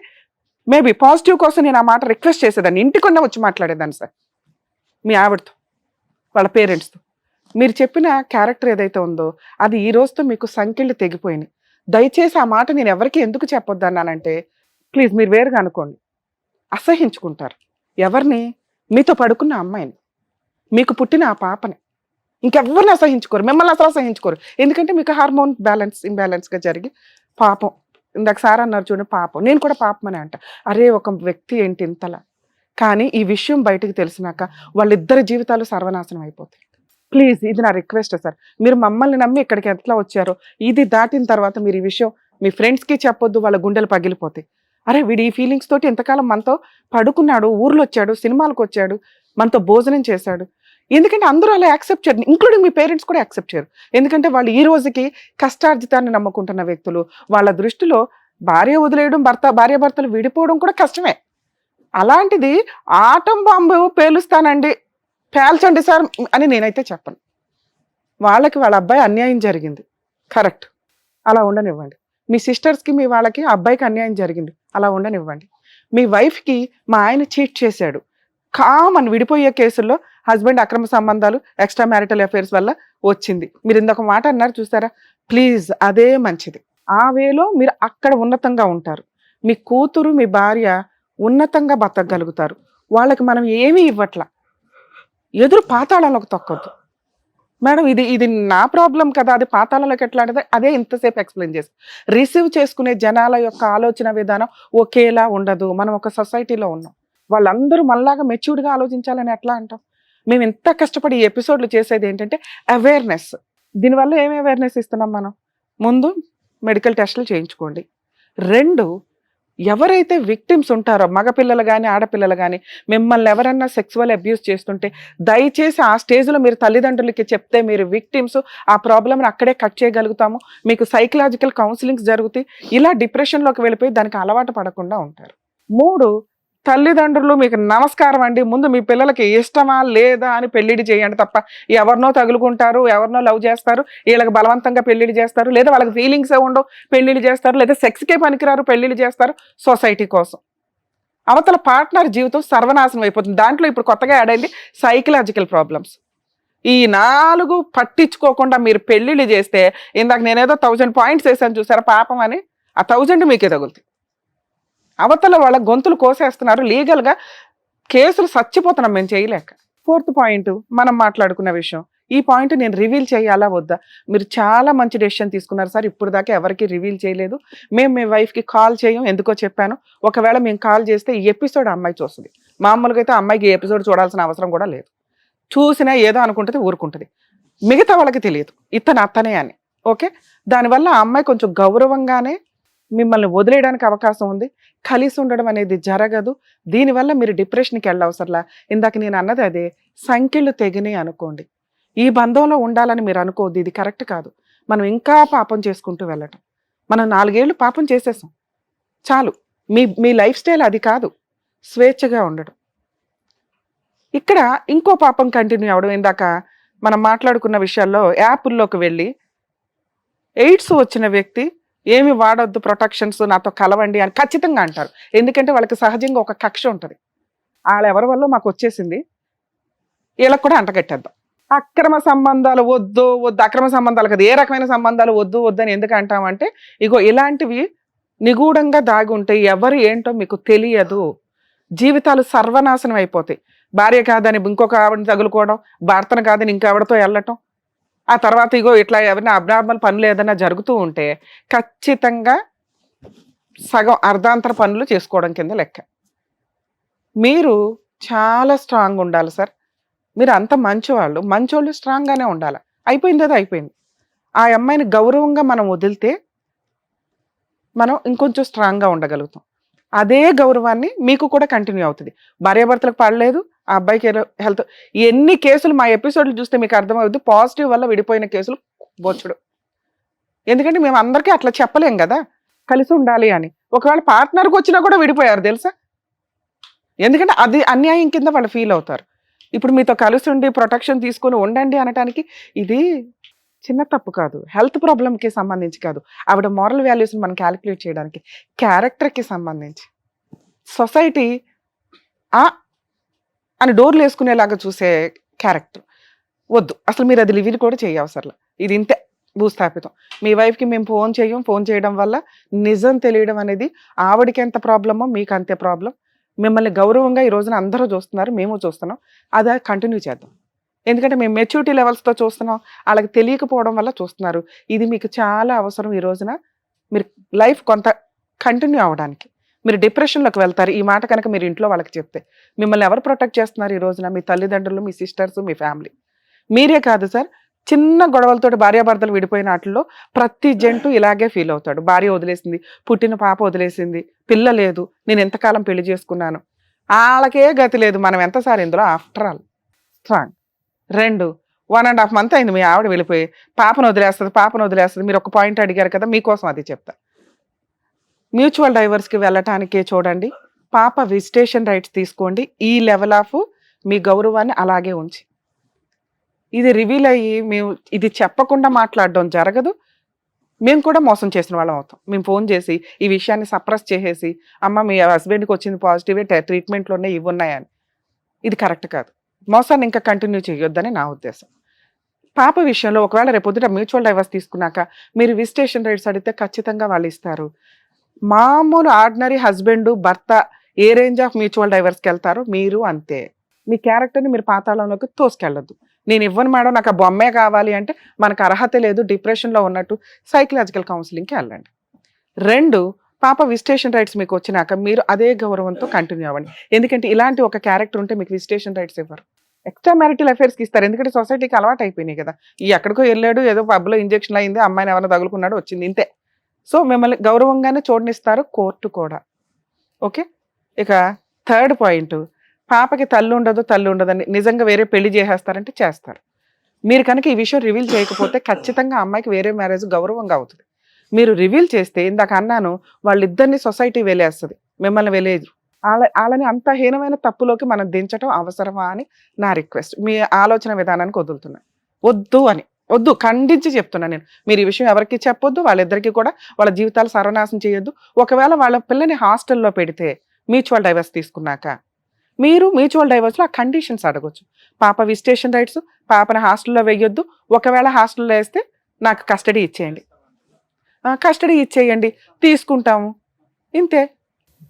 మేబీ పాజిటివ్ కోసం నేను ఆ మాట రిక్వెస్ట్ చేసేదాన్ని, ఇంటికొన్న వచ్చి మాట్లాడేదాన్ని సార్ మీ ఆవిడతో, వాళ్ళ పేరెంట్స్తో. మీరు చెప్పిన క్యారెక్టర్ ఏదైతే ఉందో అది ఈ రోజుతో మీకు సంఖ్యలు తెగిపోయినాయి. దయచేసి ఆ మాట నేను ఎవరికి ఎందుకు చెప్పొద్దు అన్నానంటే, ప్లీజ్ మీరు వేరుగా అనుకోండి. అసహించుకుంటారు ఎవరిని? మీతో పడుకున్న అమ్మాయిని, మీకు పుట్టిన ఆ పాపని, ఇంకెవ్వరిని అసహించుకోరు, మిమ్మల్ని అసలు అసహించుకోరు. ఎందుకంటే మీకు హార్మోన్ ఇంబ్యాలెన్స్గా జరిగి పాపం. ఇందాక సార్ అన్నారు చూడండి, పాపం. నేను కూడా పాపం అని అంట. అరే ఒక వ్యక్తి ఏంటి ఇంతలా. కానీ ఈ విషయం బయటకు తెలిసినాక వాళ్ళిద్దరి జీవితాలు సర్వనాశనం అయిపోతాయి. ప్లీజ్ ఇది నా రిక్వెస్ట్ సార్. మీరు మమ్మల్ని నమ్మి ఇక్కడికి ఎట్లా వచ్చారో ఇది దాటిన తర్వాత మీరు ఈ విషయం మీ ఫ్రెండ్స్కి చెప్పొద్దు, వాళ్ళ గుండెలు పగిలిపోతాయి. అరే వీడు ఈ ఫీలింగ్స్ తోటి ఇంతకాలం మనతో పడుకున్నాడు, ఊర్లో వచ్చాడు, సినిమాలకు వచ్చాడు, మనతో భోజనం చేశాడు. ఎందుకంటే అందరూ అలా యాక్సెప్ట్ చేయరు, ఇంక్లూడింగ్ మీ పేరెంట్స్ కూడా యాక్సెప్ట్ చేయరు. ఎందుకంటే వాళ్ళు ఈ రోజుకి కష్టార్జితాన్ని నమ్ముకుంటున్న వ్యక్తులు. వాళ్ళ దృష్టిలో భార్య వదిలేయడం, భార్యాభర్తలు విడిపోవడం కూడా కష్టమే. అలాంటిది ఆటం బాంబు పేలుస్తానండి, పేల్చండి సార్ అని నేనైతే చెప్పను. వాళ్ళకి వాళ్ళ అబ్బాయి అన్యాయం జరిగింది, కరెక్ట్, అలా ఉండనివ్వండి. మీ సిస్టర్స్కి మీ వాళ్ళకి అబ్బాయికి అన్యాయం జరిగింది, అలా ఉండనివ్వండి. మీ వైఫ్కి మా ఆయన చీట్ చేశాడు, కామన్ విడిపోయే కేసుల్లో హస్బెండ్ అక్రమ సంబంధాలు ఎక్స్ట్రా మ్యారిటల్ అఫైర్స్ వల్ల వచ్చింది. మీరు ఇంకొక మాట అన్నారు చూసారా, ప్లీజ్ అదే మంచిది. ఆ వేలో మీరు అక్కడ ఉన్నతంగా ఉంటారు. మీ కూతురు మీ భార్య ఉన్నతంగా బతకగలుగుతారు. వాళ్ళకి మనం ఏమీ ఇవ్వట్లా, ఎదురు పాతాళంలోకి తొక్కొద్దు. మేడం ఇది నా ప్రాబ్లం కదా, అది పాతాళంలోకి ఎట్లా అంటే అదే ఇంతసేపు ఎక్స్ప్లెయిన్ చేసి. రిసీవ్ చేసుకునే జనాల యొక్క ఆలోచన విధానం ఒకేలా ఉండదు. మనం ఒక సొసైటీలో ఉన్నాం, వాళ్ళందరూ మనలాగా మెచ్యూర్డ్గా ఆలోచించాలని ఎట్లా అంటాం? మేము ఇంత కష్టపడి ఈ ఎపిసోడ్లు చేసేది ఏంటంటే అవేర్నెస్. దీనివల్ల ఏమి అవేర్నెస్ ఇస్తున్నాం మనం? ముందు మెడికల్ టెస్టులు చేయించుకోండి. 2, ఎవరైతే విక్టిమ్స్ ఉంటారో మగపిల్లలు కానీ ఆడపిల్లలు కానీ మిమ్మల్ని ఎవరన్నా సెక్సువల్ అబ్యూస్ చేస్తుంటే దయచేసి ఆ స్టేజ్లో మీరు తల్లిదండ్రులకి చెప్తే మీరు విక్టిమ్స్, ఆ ప్రాబ్లమ్ని అక్కడే కట్ చేయగలుగుతాము. మీకు సైకలాజికల్ కౌన్సిలింగ్స్ జరుగుతాయి. ఇలా డిప్రెషన్లోకి వెళ్ళిపోయి దానికి అలవాటు పడకుండా ఉంటారు. 3, తల్లిదండ్రులు మీకు నమస్కారం అండి, ముందు మీ పిల్లలకి ఇష్టమా లేదా అని పెళ్లిడి చేయండి తప్ప ఎవరినో తగులుకుంటారు, ఎవరినో లవ్ చేస్తారు, వీళ్ళకి బలవంతంగా పెళ్లిళ్ళు చేస్తారు, లేదా వాళ్ళకి ఫీలింగ్స్ ఉండవు పెళ్లిళ్ళు చేస్తారు, లేదా సెక్స్కే పనికిరారు పెళ్లిళ్ళు చేస్తారు సొసైటీ కోసం. అవతల పార్ట్నర్ జీవితం సర్వనాశనం అయిపోతుంది. దాంట్లో ఇప్పుడు కొత్తగా యాడ్ అయింది సైకలాజికల్ ప్రాబ్లమ్స్. ఈ 4 పట్టించుకోకుండా మీరు పెళ్లిళ్ళు చేస్తే, ఇందాక నేనేదో 1000 పాయింట్స్ వేసాను చూసారా పాపం అని, ఆ 1000 మీకే తగులుతాయి. అవతల వాళ్ళ గొంతులు కోసేస్తున్నారు, లీగల్గా కేసులు చచ్చిపోతున్నాం మేము చేయలేక. 4th పాయింట్ మనం మాట్లాడుకున్న విషయం. ఈ పాయింట్ నేను రివీల్ చేయాలా వద్దా? మీరు చాలా మంచి డెసిషన్ తీసుకున్నారు సార్, ఇప్పుడు దాకా ఎవరికి రివీల్ చేయలేదు. మేము మీ వైఫ్కి కాల్ చేయం, ఎందుకో చెప్పాను. ఒకవేళ మేము కాల్ చేస్తే ఈ ఎపిసోడ్ అమ్మాయి చూస్తుంది. మామూలుగా అయితే అమ్మాయికి ఈ ఎపిసోడ్ చూడాల్సిన అవసరం కూడా లేదు. చూసినా ఏదో అనుకుంటుంది, ఊరుకుంటుంది. మిగతా వాళ్ళకి తెలియదు ఇతను అత్తనే అని. ఓకే, దానివల్ల ఆ అమ్మాయి కొంచెం గౌరవంగానే మిమ్మల్ని వదిలేయడానికి అవకాశం ఉంది. కలిసి ఉండడం అనేది జరగదు. దీనివల్ల మీరు డిప్రెషన్కి వెళ్ళవసరలా. ఇందాక నేను అన్నది అదే, సంఖ్యలు తెగినాయి అనుకోండి, ఈ బంధంలో ఉండాలని మీరు అనుకోవద్దు, ఇది కరెక్ట్ కాదు. మనం ఇంకా పాపం చేసుకుంటూ వెళ్ళటం. మనం 4 ఏళ్ళు పాపం చేసేసాం, చాలు. మీ లైఫ్ స్టైల్ అది కాదు, స్వేచ్ఛగా ఉండడం. ఇక్కడ ఇంకో పాపం కంటిన్యూ అవ్వడం. ఇందాక మనం మాట్లాడుకున్న విషయాల్లో యాప్ల్లోకి వెళ్ళి ఎయిడ్స్ వచ్చిన వ్యక్తి ఏమి వాడొద్దు, ప్రొటెక్షన్స్ నాతో కలవండి అని ఖచ్చితంగా అంటారు. ఎందుకంటే వాళ్ళకి సహజంగా ఒక కక్ష ఉంటుంది, వాళ్ళ ఎవరి వల్ల మాకు వచ్చేసింది, వీళ్ళకి కూడా అంటగట్టేద్దాం. అక్రమ సంబంధాలు వద్దు, అక్రమ సంబంధాలు కదా, ఏ రకమైన సంబంధాలు వద్దు అని ఎందుకు అంటామంటే, ఇగో ఇలాంటివి నిగూఢంగా దాగి ఉంటాయి, ఎవరు ఏంటో మీకు తెలియదు, జీవితాలు సర్వనాశనం అయిపోతాయి. భార్య కాదని ఇంకొక ఆవిడని తగులుకోవడం, భర్తను కాదని ఇంకెవరితో వెళ్ళటం, ఆ తర్వాత ఇగో ఇట్లా ఎవరైనా అబ్నార్మల్ పనులు ఏదైనా జరుగుతూ ఉంటే ఖచ్చితంగా సగం అర్ధాంతర పనులు చేసుకోవడం కింద లెక్క. మీరు చాలా స్ట్రాంగ్ ఉండాలి సార్. మీరు అంత మంచోళ్ళు స్ట్రాంగ్గానే ఉండాలి. అయిపోయింది అది అయిపోయింది. ఆ అమ్మాయిని గౌరవంగా మనం వదిలితే మనం ఇంకొంచెం స్ట్రాంగ్గా ఉండగలుగుతాం. అదే గౌరవాన్ని మీకు కూడా కంటిన్యూ అవుతుంది. భార్యాభర్తలకు పడలేదు, ఆ అబ్బాయికి హెల్త్, ఎన్ని కేసులు మా ఎపిసోడ్లు చూస్తే మీకు అర్థమవుద్ది. పాజిటివ్ వల్ల విడిపోయిన కేసులు బొచ్చుడు. ఎందుకంటే మేము అందరికీ అట్లా చెప్పలేం కదా కలిసి ఉండాలి అని. ఒకవేళ పార్ట్నర్కి వచ్చినా కూడా విడిపోయారు తెలుసా, ఎందుకంటే అది అన్యాయం కింద వాళ్ళు ఫీల్ అవుతారు. ఇప్పుడు మీతో కలిసి ఉండి ప్రొటెక్షన్ తీసుకొని ఉండండి అనటానికి ఇది చిన్న తప్పు కాదు, హెల్త్ ప్రాబ్లంకి సంబంధించి కాదు, ఆవిడ మోరల్ వాల్యూస్ని మనం క్యాలిక్యులేట్ చేయడానికి, క్యారెక్టర్కి సంబంధించి. సొసైటీ అని డోర్లు వేసుకునేలాగా చూసే క్యారెక్టర్ వద్దు అసలు. మీరు అది లివిల్ కూడా చేయవసరలా, ఇది ఇంతే భూస్థాపితం. మీ వైఫ్కి మేము ఫోన్ చేయడం వల్ల నిజం తెలియడం అనేది ఆవిడకి ఎంత ప్రాబ్లమో మీకు అంతే ప్రాబ్లం. మిమ్మల్ని గౌరవంగా ఈ రోజున అందరూ చూస్తున్నారు, మేము చూస్తున్నాం, అది కంటిన్యూ చేద్దాం. ఎందుకంటే మేము మెచ్యూరిటీ లెవెల్స్తో చూస్తున్నాం, వాళ్ళకి తెలియకపోవడం వల్ల చూస్తున్నారు. ఇది మీకు చాలా అవసరం ఈ రోజున, మీరు లైఫ్ కొంత కంటిన్యూ అవ్వడానికి. మీరు డిప్రెషన్లోకి వెళ్తారు ఈ మాట కనుక మీరు ఇంట్లో వాళ్ళకి చెప్తే. మిమ్మల్ని ఎవరు ప్రొటెక్ట్ చేస్తున్నారు ఈ రోజున? మీ తల్లిదండ్రులు, మీ సిస్టర్స్, మీ ఫ్యామిలీ. మీరే కాదు సార్, చిన్న గొడవలతో భార్యాభర్తలు విడిపోయిన వాటిల్లో ప్రతి జంటు ఇలాగే ఫీల్ అవుతాడు. భార్య వదిలేసింది, పుట్టిన పాప వదిలేసింది, పిల్ల లేదు, నేను ఎంతకాలం పెళ్లి చేసుకున్నాను, వాళ్ళకే గతి లేదు. మనం ఎంతసారి ఇందులో ఆఫ్టర్ ఆల్ స్ట్రాంగ్. 2 1.5 month అయింది మీ ఆవిడ వెళ్ళిపోయి, పాపను వదిలేస్తుంది. మీరు ఒక పాయింట్ అడిగారు కదా, మీకోసం అది చెప్తా. మ్యూచువల్ డైవర్స్కి వెళ్ళటానికే చూడండి, పాప విజిటేషన్ రైట్స్ తీసుకోండి. ఈ లెవెల్ ఆఫ్ మీ గౌరవాన్ని అలాగే ఉంచి, ఇది రివీల్ అయ్యి మేము ఇది చెప్పకుండా మాట్లాడడం జరగదు. మేము కూడా మోసం చేసిన వాళ్ళం అవుతాం. మేము ఫోన్ చేసి ఈ విషయాన్ని సప్రెస్ చేసేసి, అమ్మ మీ హస్బెండ్కి వచ్చింది పాజిటివే, ట్రీట్మెంట్లో ఉన్నాయి, ఇవి ఉన్నాయని. ఇది కరెక్ట్ కాదు. మోసాన్ని ఇంకా కంటిన్యూ చేయొద్దని నా ఉద్దేశం. పాప విషయంలో ఒకవేళ రేపొద్దుట మ్యూచువల్ డైవర్స్ తీసుకున్నాక మీరు విజిటేషన్ రైట్స్ అడిగితే ఖచ్చితంగా వాళ్ళు ఇస్తారు. మామూలు ఆర్డినరీ హస్బెండ్ భర్త ఏ రేంజ్ ఆఫ్ మ్యూచువల్ డైవర్స్కి వెళ్తారో మీరు అంతే. మీ క్యారెక్టర్ని మీరు పాతాళంలోకి తోసుకెళ్ళొద్దు. నేను ఇవ్వను మేడం, నాకు ఆ బొమ్మే కావాలి అంటే మనకు అర్హత లేదు, డిప్రెషన్లో ఉన్నట్టు సైకలాజికల్ కౌన్సిలింగ్కి వెళ్ళండి. 2, పాప విజిటేషన్ రైట్స్ మీకు వచ్చినాక మీరు అదే గౌరవంతో కంటిన్యూ అవ్వండి. ఎందుకంటే ఇలాంటి ఒక క్యారెక్టర్ ఉంటే మీకు విజిటేషన్ రైట్స్ ఇవ్వరు, ఎక్స్ట్రా మ్యారిటల్ అఫేర్స్కి ఇస్తారు. ఎందుకంటే సొసైటీకి అలవాటు అయిపోయినాయి కదా. ఈ ఎక్కడికో వెళ్ళాడు, ఏదో పబ్లో ఇంజెక్షన్ అయింది, అమ్మాయిని ఎవరైనా తగులుకున్నాడు, వచ్చింది, ఇంతే. సో మిమ్మల్ని గౌరవంగానే చూడనిస్తారు కోర్టు కూడా. ఓకే. ఇక 3rd పాయింట్, పాపకి తల్లి ఉండదని నిజంగా వేరే పెళ్లి చేసేస్తారంటే చేస్తారు. మీరు కనుక ఈ విషయం రివీల్ చేయకపోతే ఖచ్చితంగా అమ్మాయికి వేరే మ్యారేజ్ గౌరవంగా అవుతుంది. మీరు రివీల్ చేస్తే ఇందాక అన్నాను, వాళ్ళిద్దరిని సొసైటీ వెలేస్తుంది, మిమ్మల్ని వెలేదు. వాళ్ళని అంత హీనమైన తప్పులోకి మనం దించడం అవసరమా అని నా రిక్వెస్ట్. మీ ఆలోచన విధానానికి వదులుతున్నాను. వద్దు ఖండించి చెప్తున్నా నేను. మీరు ఈ విషయం ఎవరికి చెప్పొద్దు, వాళ్ళిద్దరికీ కూడా వాళ్ళ జీవితాలు సర్వనాశనం చేయొద్దు. ఒకవేళ వాళ్ళ పిల్లని హాస్టల్లో పెడితే మ్యూచువల్ డైవర్స్ తీసుకున్నాక మీరు మ్యూచువల్ డైవర్స్లో ఆ కండిషన్స్ అడగొచ్చు. పాప విజిటేషన్ రైట్స్, పాపని హాస్టల్లో వేయొద్దు, ఒకవేళ హాస్టల్లో వేస్తే నాకు కస్టడీ ఇచ్చేయండి, తీసుకుంటాము, ఇంతే.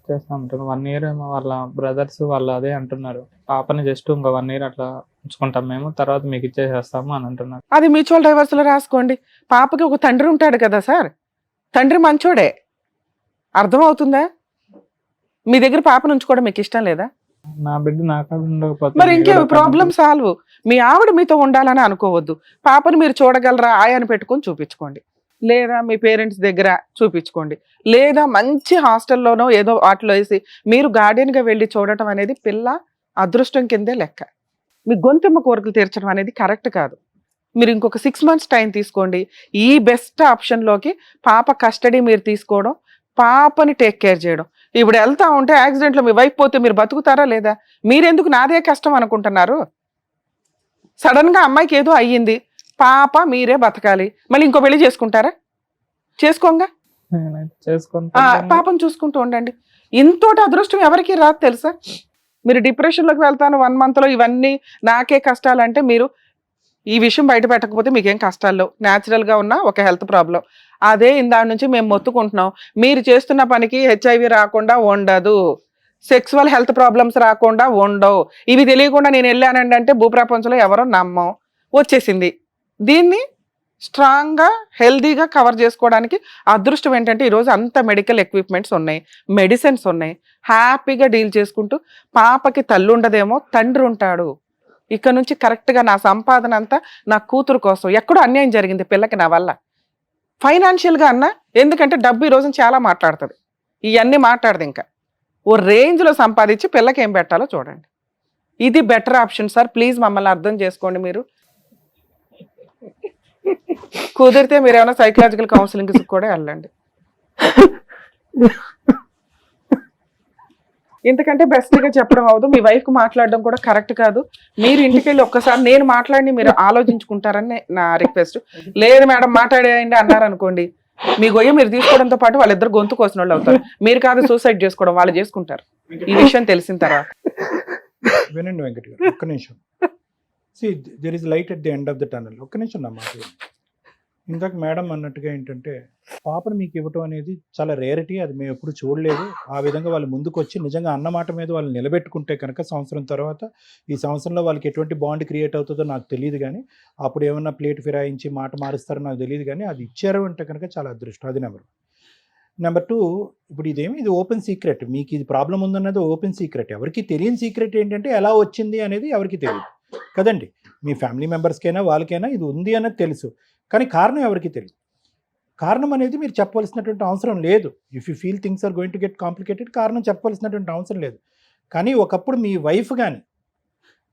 చేస్తా ఉంటారు. 1 year ఏమో వాళ్ళ బ్రదర్స్ వాళ్ళు అదే అంటున్నారు, పాపని జస్ట్ ఇంకో 1 year అట్లా ఉంచుకుంటాం మేము, తర్వాత మీకు ఇచ్చేసేస్తాము అని అంటున్నారు. అది మ్యూచువల్ డైవర్స్లో రాసుకోండి. పాపకి ఒక తండ్రి ఉంటాడు కదా సార్, తండ్రి మంచోడే, అర్థమవుతుందా? మీ దగ్గర పాపను ఉంచుకోవడం మీకు ఇష్టం లేదా? నా బిడ్డ నాకాడ ఉండకపోతే మరి ఇంకే ప్రాబ్లం సాల్వ్. మీ ఆవిడ మీతో ఉండాలని అనుకోవద్దు. పాపను మీరు చూడగలరా ఆయాన్ని పెట్టుకొని చూపించుకోండి, లేదా మీ పేరెంట్స్ దగ్గర చూపించుకోండి, లేదా మంచి హాస్టల్లోనో ఏదో వాటిలో వేసి మీరు గార్డియన్గా వెళ్ళి చూడటం అనేది పిల్ల అదృష్టం కిందే లెక్క. మీ గొంతెమ్మ కోరికలు తీర్చడం అనేది కరెక్ట్ కాదు. మీరు ఇంకొక 6 months టైం తీసుకోండి. ఈ బెస్ట్ ఆప్షన్లోకి పాప కస్టడీ మీరు తీసుకోవడం, పాపని టేక్ కేర్ చేయడం. ఇప్పుడు వెళ్తా ఉంటే యాక్సిడెంట్లో మీ వైఫ్ పోతే మీరు బతుకుతారా లేదా? మీరెందుకు నాదే కష్టం అనుకుంటున్నారు? సడన్గా అమ్మాయికి ఏదో అయ్యింది, పాప మీరే బతకాలి, మళ్ళీ ఇంకో పెళ్లి చేసుకుంటారా? చేసుకోంగా, పాపం చూసుకుంటూ ఉండండి. ఇంతోటి అదృష్టం ఎవరికి రాదు తెలుసా? మీరు డిప్రెషన్లోకి వెళ్తాను 1 monthలో ఇవన్నీ నాకే కష్టాలు అంటే మీరు ఈ విషయం బయట పెట్టకపోతే మీకేం కష్టాల్లో న్యాచురల్గా ఉన్న ఒక హెల్త్ ప్రాబ్లం. అదే ఇందాక నుంచి మేము మొత్తుకుంటున్నాం, మీరు చేస్తున్న పనికి HIV రాకుండా ఉండదు, సెక్సువల్ హెల్త్ ప్రాబ్లమ్స్ రాకుండా ఉండవు. ఇవి తెలియకుండా నేను వెళ్ళానండి అంటే భూప్రపంచంలో ఎవరో నమ్మం, వచ్చేసింది. దీన్ని స్ట్రాంగ్గా హెల్దీగా కవర్ చేసుకోవడానికి అదృష్టం ఏంటంటే ఈరోజు అంత మెడికల్ ఎక్విప్మెంట్స్ ఉన్నాయి, మెడిసిన్స్ ఉన్నాయి, హ్యాపీగా డీల్ చేసుకుంటూ పాపకి తల్లి ఉండదేమో తండ్రి ఉంటాడు. ఇక్కడ నుంచి కరెక్ట్గా నా సంపాదన అంతా నా కూతురు కోసం. ఎక్కడో అన్యాయం జరిగింది పిల్లకి నా వల్ల, ఫైనాన్షియల్గా అన్నా, ఎందుకంటే డబ్బు ఈ రోజున చాలా మాట్లాడుతుంది, ఇవన్నీ మాట్లాడదు. ఇంకా ఓ రేంజ్లో సంపాదించి పిల్లకి ఏం పెట్టాలో చూడండి. ఇది బెటర్ ఆప్షన్ సార్. ప్లీజ్ మమ్మల్ని అర్థం చేసుకోండి. మీరు కుదిరితే మీరు ఏమైనా సైకలాజికల్ కౌన్సిలింగ్ కూడా వెళ్ళండి. ఇంతకంటే బెస్ట్గా చెప్పడం అవదు. మీ వైఫ్కి మాట్లాడడం కూడా కరెక్ట్ కాదు. మీరు ఇంటికి వెళ్ళి ఒక్కసారి నేను మాట్లాడి మీరు ఆలోచించుకుంటారని నా రిక్వెస్ట్. లేదు మేడం మాట్లాడేయండి అన్నారనుకోండి, మీ గొయ్య మీరు తీసుకోవడంతో పాటు వాళ్ళిద్దరు గొంతు కోసిన వాళ్ళు అవుతారు. మీరు కాదు సూసైడ్ చేసుకోవడం, వాళ్ళు చేసుకుంటారు. ఈ విషయం తెలిసిన తర్వాత వినండి వెంకట్ గారు, ఒక్క నిమిషం. There is light at the end of the tunnel. ఒక్క నిమిషం నా మాట. ఇందాక మేడం అన్నట్టుగా ఏంటంటే పాపను మీకు ఇవ్వటం అనేది చాలా రేరిటీ, అది మేము ఎప్పుడు చూడలేదు. ఆ విధంగా వాళ్ళు ముందుకు వచ్చి నిజంగా అన్నమాట మీద వాళ్ళు నిలబెట్టుకుంటే కనుక సంవత్సరం తర్వాత, ఈ సంవత్సరంలో వాళ్ళకి ఎటువంటి బాండ్ క్రియేట్ అవుతుందో నాకు తెలియదు, కానీ అప్పుడు ఏమన్నా ప్లేట్ ఫిరాయించి మాట మారుస్తారో నాకు తెలియదు, కానీ అది ఇచ్చారు అంటే కనుక చాలా అదృష్టం. అది నెంబర్ 2. ఇప్పుడు ఇది ఓపెన్ సీక్రెట్. మీకు ఇది ప్రాబ్లం ఉందన్నది ఓపెన్ సీక్రెట్. ఎవరికి తెలియని సీక్రెట్ ఏంటంటే ఎలా వచ్చింది అనేది ఎవరికి తెలియదు కదండి. మీ ఫ్యామిలీ మెంబర్స్కైనా వాళ్ళకైనా ఇది ఉంది అన్నది తెలుసు, కానీ కారణం ఎవరికి తెలియదు. కారణం అనేది మీరు చెప్పవలసినటువంటి అవసరం లేదు. If you feel things are going to get complicated, కారణం చెప్పవలసినటువంటి అవసరం లేదు. కానీ ఒకప్పుడు మీ వైఫ్ కానీ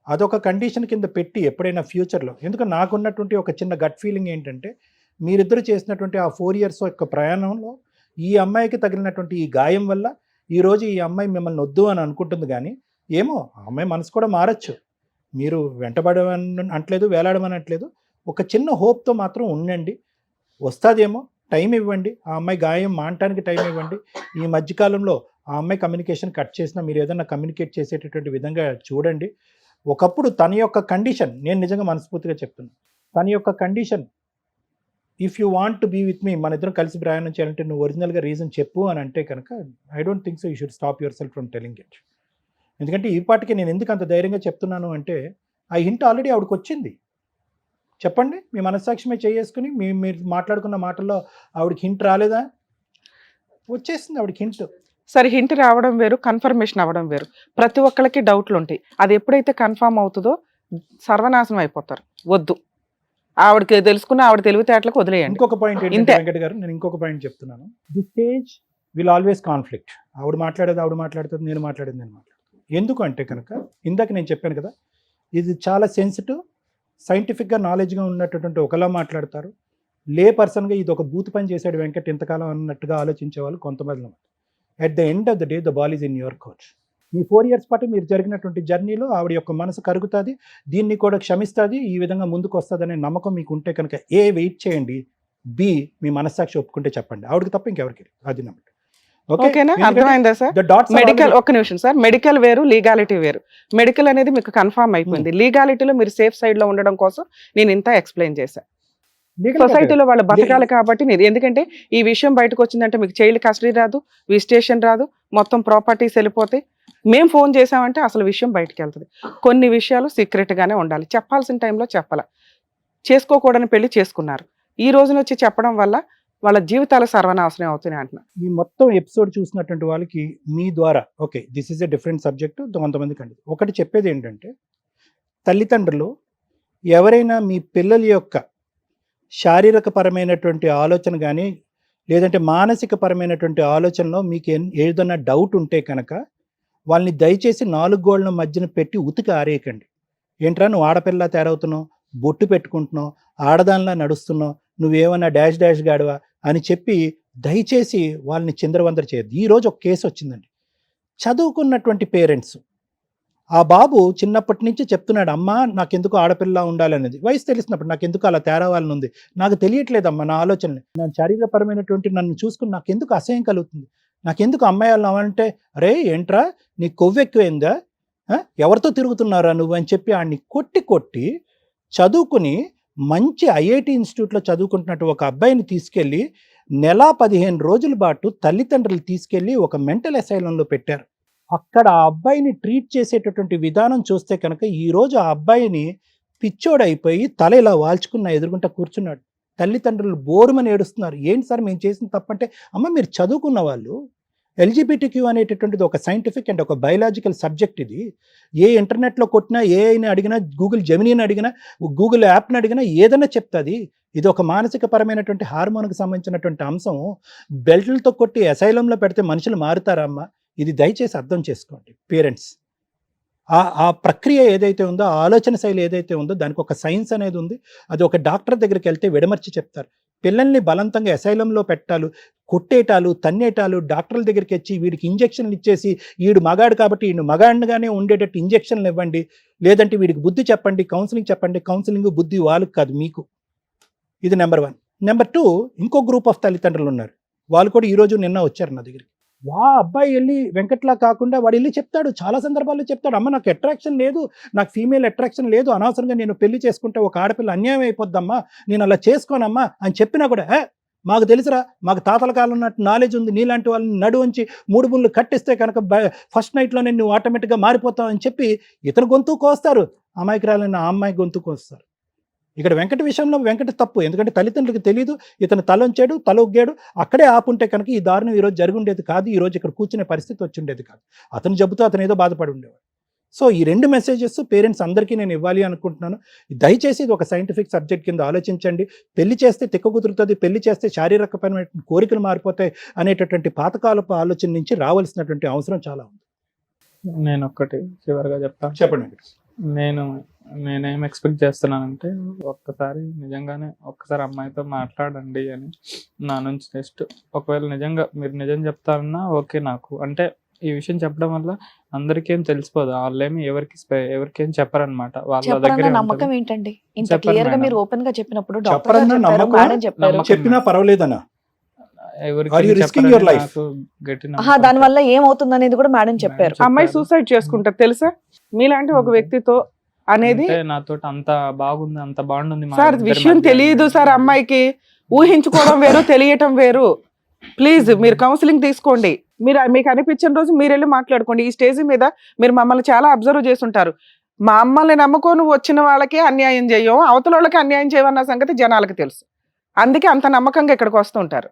అదొక కండిషన్ కింద పెట్టి ఎప్పుడైనా ఫ్యూచర్లో, ఎందుకంటే నాకున్నటువంటి ఒక చిన్న గట్ ఫీలింగ్ ఏంటంటే మీరిద్దరు చేసినటువంటి ఆ 4 years యొక్క ప్రయాణంలో ఈ అమ్మాయికి తగిలినటువంటి ఈ గాయం వల్ల ఈరోజు ఈ అమ్మాయి మిమ్మల్ని వద్దు అని అనుకుంటుంది, కానీ ఏమో ఆ అమ్మాయి మనసు కూడా మారచ్చు. మీరు వెంటబడమని అనట్లేదు, వేలాడమని అనట్లేదు. ఒక చిన్న హోప్తో మాత్రం ఉండండి, వస్తుందేమో, టైం ఇవ్వండి. ఆ అమ్మాయి గాయం మానటానికి టైం ఇవ్వండి. ఈ మధ్యకాలంలో ఆ అమ్మాయి కమ్యూనికేషన్ కట్ చేసినా మీరు ఏదైనా కమ్యూనికేట్ చేసేటటువంటి విధంగా చూడండి. ఒకప్పుడు తన యొక్క కండిషన్, నేను నిజంగా మనస్ఫూర్తిగా చెప్తున్నాను, తన యొక్క condition, if you want to be with me, మన ఇద్దరం కలిసి ప్రయాణం చేయాలంటే నువ్వు ఒరిజినల్గా రీజన్ చెప్పు అని అంటే కనుక I don't think so you should stop your self from telling it. ఎందుకంటే ఈ పాటికి నేను ఎందుకు అంత ధైర్యంగా చెప్తున్నాను అంటే ఆ హింట్ ఆల్రెడీ ఆవిడకి వచ్చింది. చెప్పండి, మీ మనస్సాక్షి చేసుకుని మీరు మాట్లాడుకున్న మాటల్లో ఆవిడకి హింట్ రాలేదా? వచ్చేసింది ఆవిడకి హింట్. సరే, హింట్ రావడం వేరు, కన్ఫర్మేషన్ అవ్వడం వేరు. ప్రతి ఒక్కరికి డౌట్లు ఉంటాయి. అది ఎప్పుడైతే కన్ఫర్మ్ అవుతుందో సర్వనాశనం అయిపోతారు. వద్దు, ఆవిడకి తెలుసుకున్న ఆవిడ తెలివితేటలకు వదిలేయండి. ఇంకొక పాయింట్ ఏంటంటే ఇంతే. వెంకట గారు, నేను ఇంకొక పాయింట్ చెప్తున్నాను. The stage will always conflict. ఆవిడ మాట్లాడేది ఆవిడ మాట్లాడుతుంది, నేను మాట్లాడేది నేను మాట్లాడుతాను. ఎందుకు అంటే కనుక ఇందాక నేను చెప్పాను కదా, ఇది చాలా సెన్సిటివ్, సైంటిఫిక్గా నాలెడ్జ్గా ఉన్నటువంటి ఒకలా మాట్లాడతారు. లే పర్సన్గా ఇది ఒక బూత్ పని చేశాడు వెంకట్ ఇంతకాలం అన్నట్టుగా ఆలోచించే వాళ్ళు కొంతమంది. At the end of the day the ball is in your coach. Me 4 years పాటు మీరు జరిగినటువంటి జర్నీలో ఆవిడ యొక్క మనసు కరుగుతుంది, దీన్ని కూడా క్షమిస్తుంది, ఈ విధంగా ముందుకు వస్తుంది అనే నమ్మకం మీకు ఉంటే కనుక ఏ వెయిట్ చేయండి, బి మీ మనస్సాక్షి ఒప్పుకుంటే చెప్పండి, ఆవిడకి తప్ప ఇంకెవరికి. అది నమ్మకం. ఓకేనా? అర్థమైందా సార్? మెడికల్, ఒక్క నిమిషం సార్, మెడికల్ వేరు, లీగాలిటీ వేరు. మెడికల్ అనేది మీకు కన్ఫర్మ్ అయిపోయింది. లీగాలిటీలో మీరు సేఫ్ సైడ్ లో ఉండడం కోసం నేను ఇంత ఎక్స్ప్లెయిన్ చేశాను. సొసైటీలో వాళ్ళు బతకాలి కాబట్టి నేను, ఎందుకంటే ఈ విషయం బయటకు వచ్చిందంటే మీకు చైల్డ్ కస్టడీ రాదు, విజిటేషన్ రాదు, మొత్తం ప్రాపర్టీస్ వెళ్ళిపోతాయి. మేము ఫోన్ చేసామంటే అసలు విషయం బయటకు వెళ్తుంది. కొన్ని విషయాలు సీక్రెట్ గానే ఉండాలి, చెప్పాల్సిన టైంలో చెప్పాల. చేసుకోకూడని పెళ్లి చేసుకున్నారు, ఈ రోజున వచ్చి చెప్పడం వల్ల వాళ్ళ జీవితాలు సర్వనాశనం అవుతున్నాయి అంటున్నా. ఈ మొత్తం ఎపిసోడ్ చూసినటువంటి వాళ్ళకి మీ ద్వారా okay this is a different subject కొంతమందికి అండి. ఒకటి చెప్పేది ఏంటంటే, తల్లిదండ్రులు ఎవరైనా మీ పిల్లల యొక్క శారీరక పరమైనటువంటి ఆలోచన కానీ లేదంటే మానసిక పరమైనటువంటి ఆలోచనలో మీకు ఏదైనా డౌట్ ఉంటే కనుక వాళ్ళని దయచేసి 4 గోళ్ల మధ్యన పెట్టి ఉతికి ఆరేయకండి. ఏంట్రా నువ్వు ఆడపిల్ల తయారవుతున్నావు, బొట్టు పెట్టుకుంటున్నావు, ఆడదానిలా నడుస్తున్నావు, నువ్వేమన్నా డాష్ డాష్ గాడువా అని చెప్పి దయచేసి వాళ్ళని చిందరవందర చేయద్దు. ఈరోజు ఒక కేసు వచ్చిందండి. చదువుకున్నటువంటి పేరెంట్స్, ఆ బాబు చిన్నప్పటి నుంచి చెప్తున్నాడు, అమ్మా నాకెందుకు ఆడపిల్ల ఉండాలనేది. వయసు తెలిసినప్పుడు నాకెందుకు అలా తేరావాలని ఉంది, నాకు తెలియట్లేదమ్మా నా ఆలోచనలు, నా శారీరపరమైనటువంటి నన్ను చూసుకుని నాకెందుకు అసహ్యం కలుగుతుంది, నాకెందుకు అమ్మాయి వాళ్ళని అవ్వాలంటే, అరే ఏంట్రా నీ కొవ్వు ఎక్కువైందా, ఎవరితో తిరుగుతున్నారా నువ్వు అని చెప్పి ఆడిని కొట్టి చదువుకుని మంచి ఐఐటి ఇన్స్టిట్యూట్లో చదువుకుంటున్నట్టు ఒక అబ్బాయిని తీసుకెళ్ళి 15 రోజుల పాటు తల్లిదండ్రులు తీసుకెళ్ళి ఒక మెంటల్ అసైలంలో పెట్టారు. అక్కడ ఆ అబ్బాయిని ట్రీట్ చేసేటటువంటి విధానం చూస్తే కనుక ఈరోజు ఆ అబ్బాయిని పిచ్చోడైపోయి తల ఇలా వాల్చుకున్న ఎదురుగుంటా కూర్చున్నాడు. తల్లిదండ్రులు బోరుమని ఏడుస్తున్నారు. ఏంటి సార్ మేము చేసిన తప్పంటే, అమ్మ మీరు చదువుకున్న వాళ్ళు, ఎల్జిబిటిక్యూ అనేటటువంటిది ఒక సైంటిఫిక్ అండ్ ఒక బయలాజికల్ సబ్జెక్ట్. ఇది ఏ ఇంటర్నెట్లో కొట్టినా, ఏఐని అడిగినా, గూగుల్ జెమినీని అడిగినా, గూగుల్ యాప్ని అడిగినా ఏదైనా చెప్తుంది. ఇది ఒక మానసిక పరమైనటువంటి హార్మోన్కి సంబంధించినటువంటి అంశం. బెల్ట్లతో కొట్టి అసైలంలో పెడితే మనుషులు మారుతారమ్మా. ఇది దయచేసి అర్థం చేసుకోండి పేరెంట్స్. ఆ ప్రక్రియ ఏదైతే ఉందో, ఆ ఆలోచన శైలి ఏదైతే ఉందో దానికి ఒక సైన్స్ అనేది ఉంది. అది ఒక డాక్టర్ దగ్గరికి వెళ్తే విడమర్చి చెప్తారు. పిల్లల్ని బలవంతంగా అసైలంలో పెట్టాలు, కొట్టేటాలు, తన్నేటాలు, డాక్టర్ల దగ్గరికి వచ్చి వీడికి ఇంజక్షన్లు ఇచ్చేసి వీడు మగాడు కాబట్టి వీడు మగాడిగానే ఉండేటట్టు ఇంజక్షన్లు ఇవ్వండి, లేదంటే వీడికి బుద్ధి చెప్పండి, కౌన్సిలింగ్ చెప్పండి. కౌన్సిలింగ్ బుద్ధి వాళ్ళకి కాదు, మీకు. ఇది నెంబర్ 1. నెంబర్ 2, ఇంకో గ్రూప్ ఆఫ్ తల్లిదండ్రులు ఉన్నారు. వాళ్ళు కూడా ఈరోజు నిన్న వచ్చారు నా దగ్గరికి. అబ్బాయి వెళ్ళి వెంకట్లా కాకుండా వాడు వెళ్ళి చెప్తాడు, చాలా సందర్భాల్లో చెప్తాడు, అమ్మ నాకు అట్రాక్షన్ లేదు, నాకు ఫీమేల్ అట్రాక్షన్ లేదు, అనవసరంగా నేను పెళ్లి చేసుకుంటే ఒక ఆడపిల్ల అన్యాయం అయిపోద్దమ్మా, నేను అలా చేసుకోనమ్మా అని చెప్పినా కూడా, మాకు తెలుసురా, మాకు తాతల కాలం ఉన్నట్టు నాలెడ్జ్ ఉంది, నీలాంటి వాళ్ళని నడువంచి 3 ముళ్ళు కట్టిస్తే కనుక ఫస్ట్ నైట్లోనే నువ్వు ఆటోమేటిక్గా మారిపోతావు అని చెప్పి ఇతను గొంతు కోస్తారు, అమాయకురాలైన ఆ అమ్మాయి గొంతు కోస్తారు. ఇక్కడ వెంకట విషయంలో వెంకట తప్పు, ఎందుకంటే తల్లిదండ్రులకు తెలియదు, ఇతను తలొంచాడు, తల ఒగ్గాడు, అక్కడే ఆపుంటే కనుక ఈ దారుణం ఈరోజు జరిగి ఉండేది కాదు, ఈరోజు ఇక్కడ కూర్చునే పరిస్థితి వచ్చి ఉండేది కాదు. అతను చెబుతూ అతను ఏదో బాధపడి ఉండేవాడు. సో ఈ 2 మెసేజెస్ పేరెంట్స్ అందరికీ నేను ఇవ్వాలి అనుకుంటున్నాను. దయచేసి ఇది ఒక సైంటిఫిక్ సబ్జెక్ట్ కింద ఆలోచించండి. పెళ్లి చేస్తే తిక్క కుదురుతుంది, పెళ్లి చేస్తే శారీరకపరమైన కోరికలు మారిపోతాయి అనేటటువంటి పాతకాలపు ఆలోచన నుంచి రావాల్సినటువంటి అవసరం చాలా ఉంది. నేను ఒక్కటి చివరిగా చెప్తాను. చెప్పండి. నేనేం ఎక్స్పెక్ట్ చేస్తున్నానంటే, నిజంగానే ఒక్కసారి అమ్మాయితో మాట్లాడండి అని నా నుంచి. జస్ట్ ఒకవేళ నిజంగా మీరు నిజం చెప్తారన్నా ఓకే, నాకు అంటే ఈ విషయం చెప్పడం వల్ల అందరికేం తెలిసిపోదు, వాళ్ళేమి ఎవరికేం చెప్పరన్నమాట, వాళ్ళ చెప్పరన్న దగ్గరే నమ్మకం ఉంటది. ఏంటండి? ఇంత చెప్పరు క్లియర్ గా మేడం. మీరు ఓపెన్ గా చెప్పినప్పుడు డాక్టర్ చెప్పరన్న గారు చెప్పారు, నమ్మకం, మేడం చెప్పారు. నమ్మకం. చెప్పినా పర్వాలేదనా? ఎవరికి Are you risking your life? దాని వల్ల ఏమవుతుంది అనేది కూడా మేడం చెప్పారు. చెప్పారు. అమ్మాయి సూసైడ్ చేసుకుంటారు తెలుసా? మీలాంటి ఒక వ్యక్తితో అనేది నాతో అంత బాగుంది, అంత బాగుంది సార్ విషయం తెలియదు సార్ అమ్మాయికి. ఊహించుకోవడం వేరు, తెలియటం వేరు. ప్లీజ్ మీరు కౌన్సిలింగ్ తీసుకోండి. మీకు అనిపించిన రోజు మీరు వెళ్ళి మాట్లాడుకోండి. ఈ స్టేజ్ మీద మీరు మమ్మల్ని చాలా అబ్జర్వ్ చేస్తుంటారు. మమ్మల్ని నమ్ముకొని వచ్చిన వాళ్ళకి అన్యాయం చేయం, అవతల వాళ్ళకి అన్యాయం చేయమన్న సంగతి జనాలకు తెలుసు. అందుకే అంత నమ్మకంగా ఇక్కడికి వస్తుంటారు.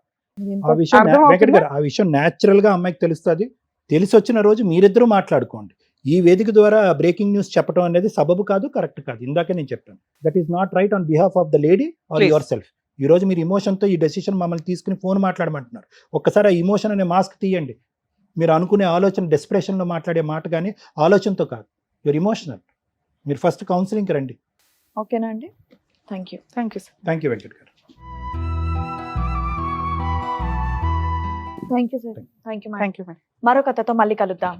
ఆ విషయం అర్థమవుతుందా? వెంకట్ గారు, ఆ విషయం న్యాచురల్ గా అమ్మాయికి తెలుస్తుంది. తెలిసి వచ్చిన రోజు మీరిద్దరూ మాట్లాడుకోండి. ఈ వేదిక ద్వారా బ్రేకింగ్ న్యూస్ చెప్పడం అనేది సబబు కాదు, కరెక్ట్ కాదు. ఇందాకే నేను చెప్పాను, that is not right on behalf of the lady or Please. Yourself. ఈ రోజు మీరు ఇమోషన్తో ఈ డెసిషన్ మమ్మల్ని తీసుకుని ఫోన్ మాట్లాడమంటున్నారు. ఒక్కసారి ఆ ఇమోషన్ అనే మాస్క్ తీయండి. మీరు అనుకునే ఆలోచన డెస్ప్రెషన్లో మాట్లాడే మాట కానీ ఆలోచనతో కాదు, యువర్ ఇమోషనల్. మీరు ఫస్ట్ కౌన్సిలింగ్కి రండి. ఓకేనా అండి? Thank you. Thank you sir. Thank you Venkat garu. Thank you sir. Thank you madam. Thank you madam. మరో కథతో మళ్ళీ కలుద్దాం.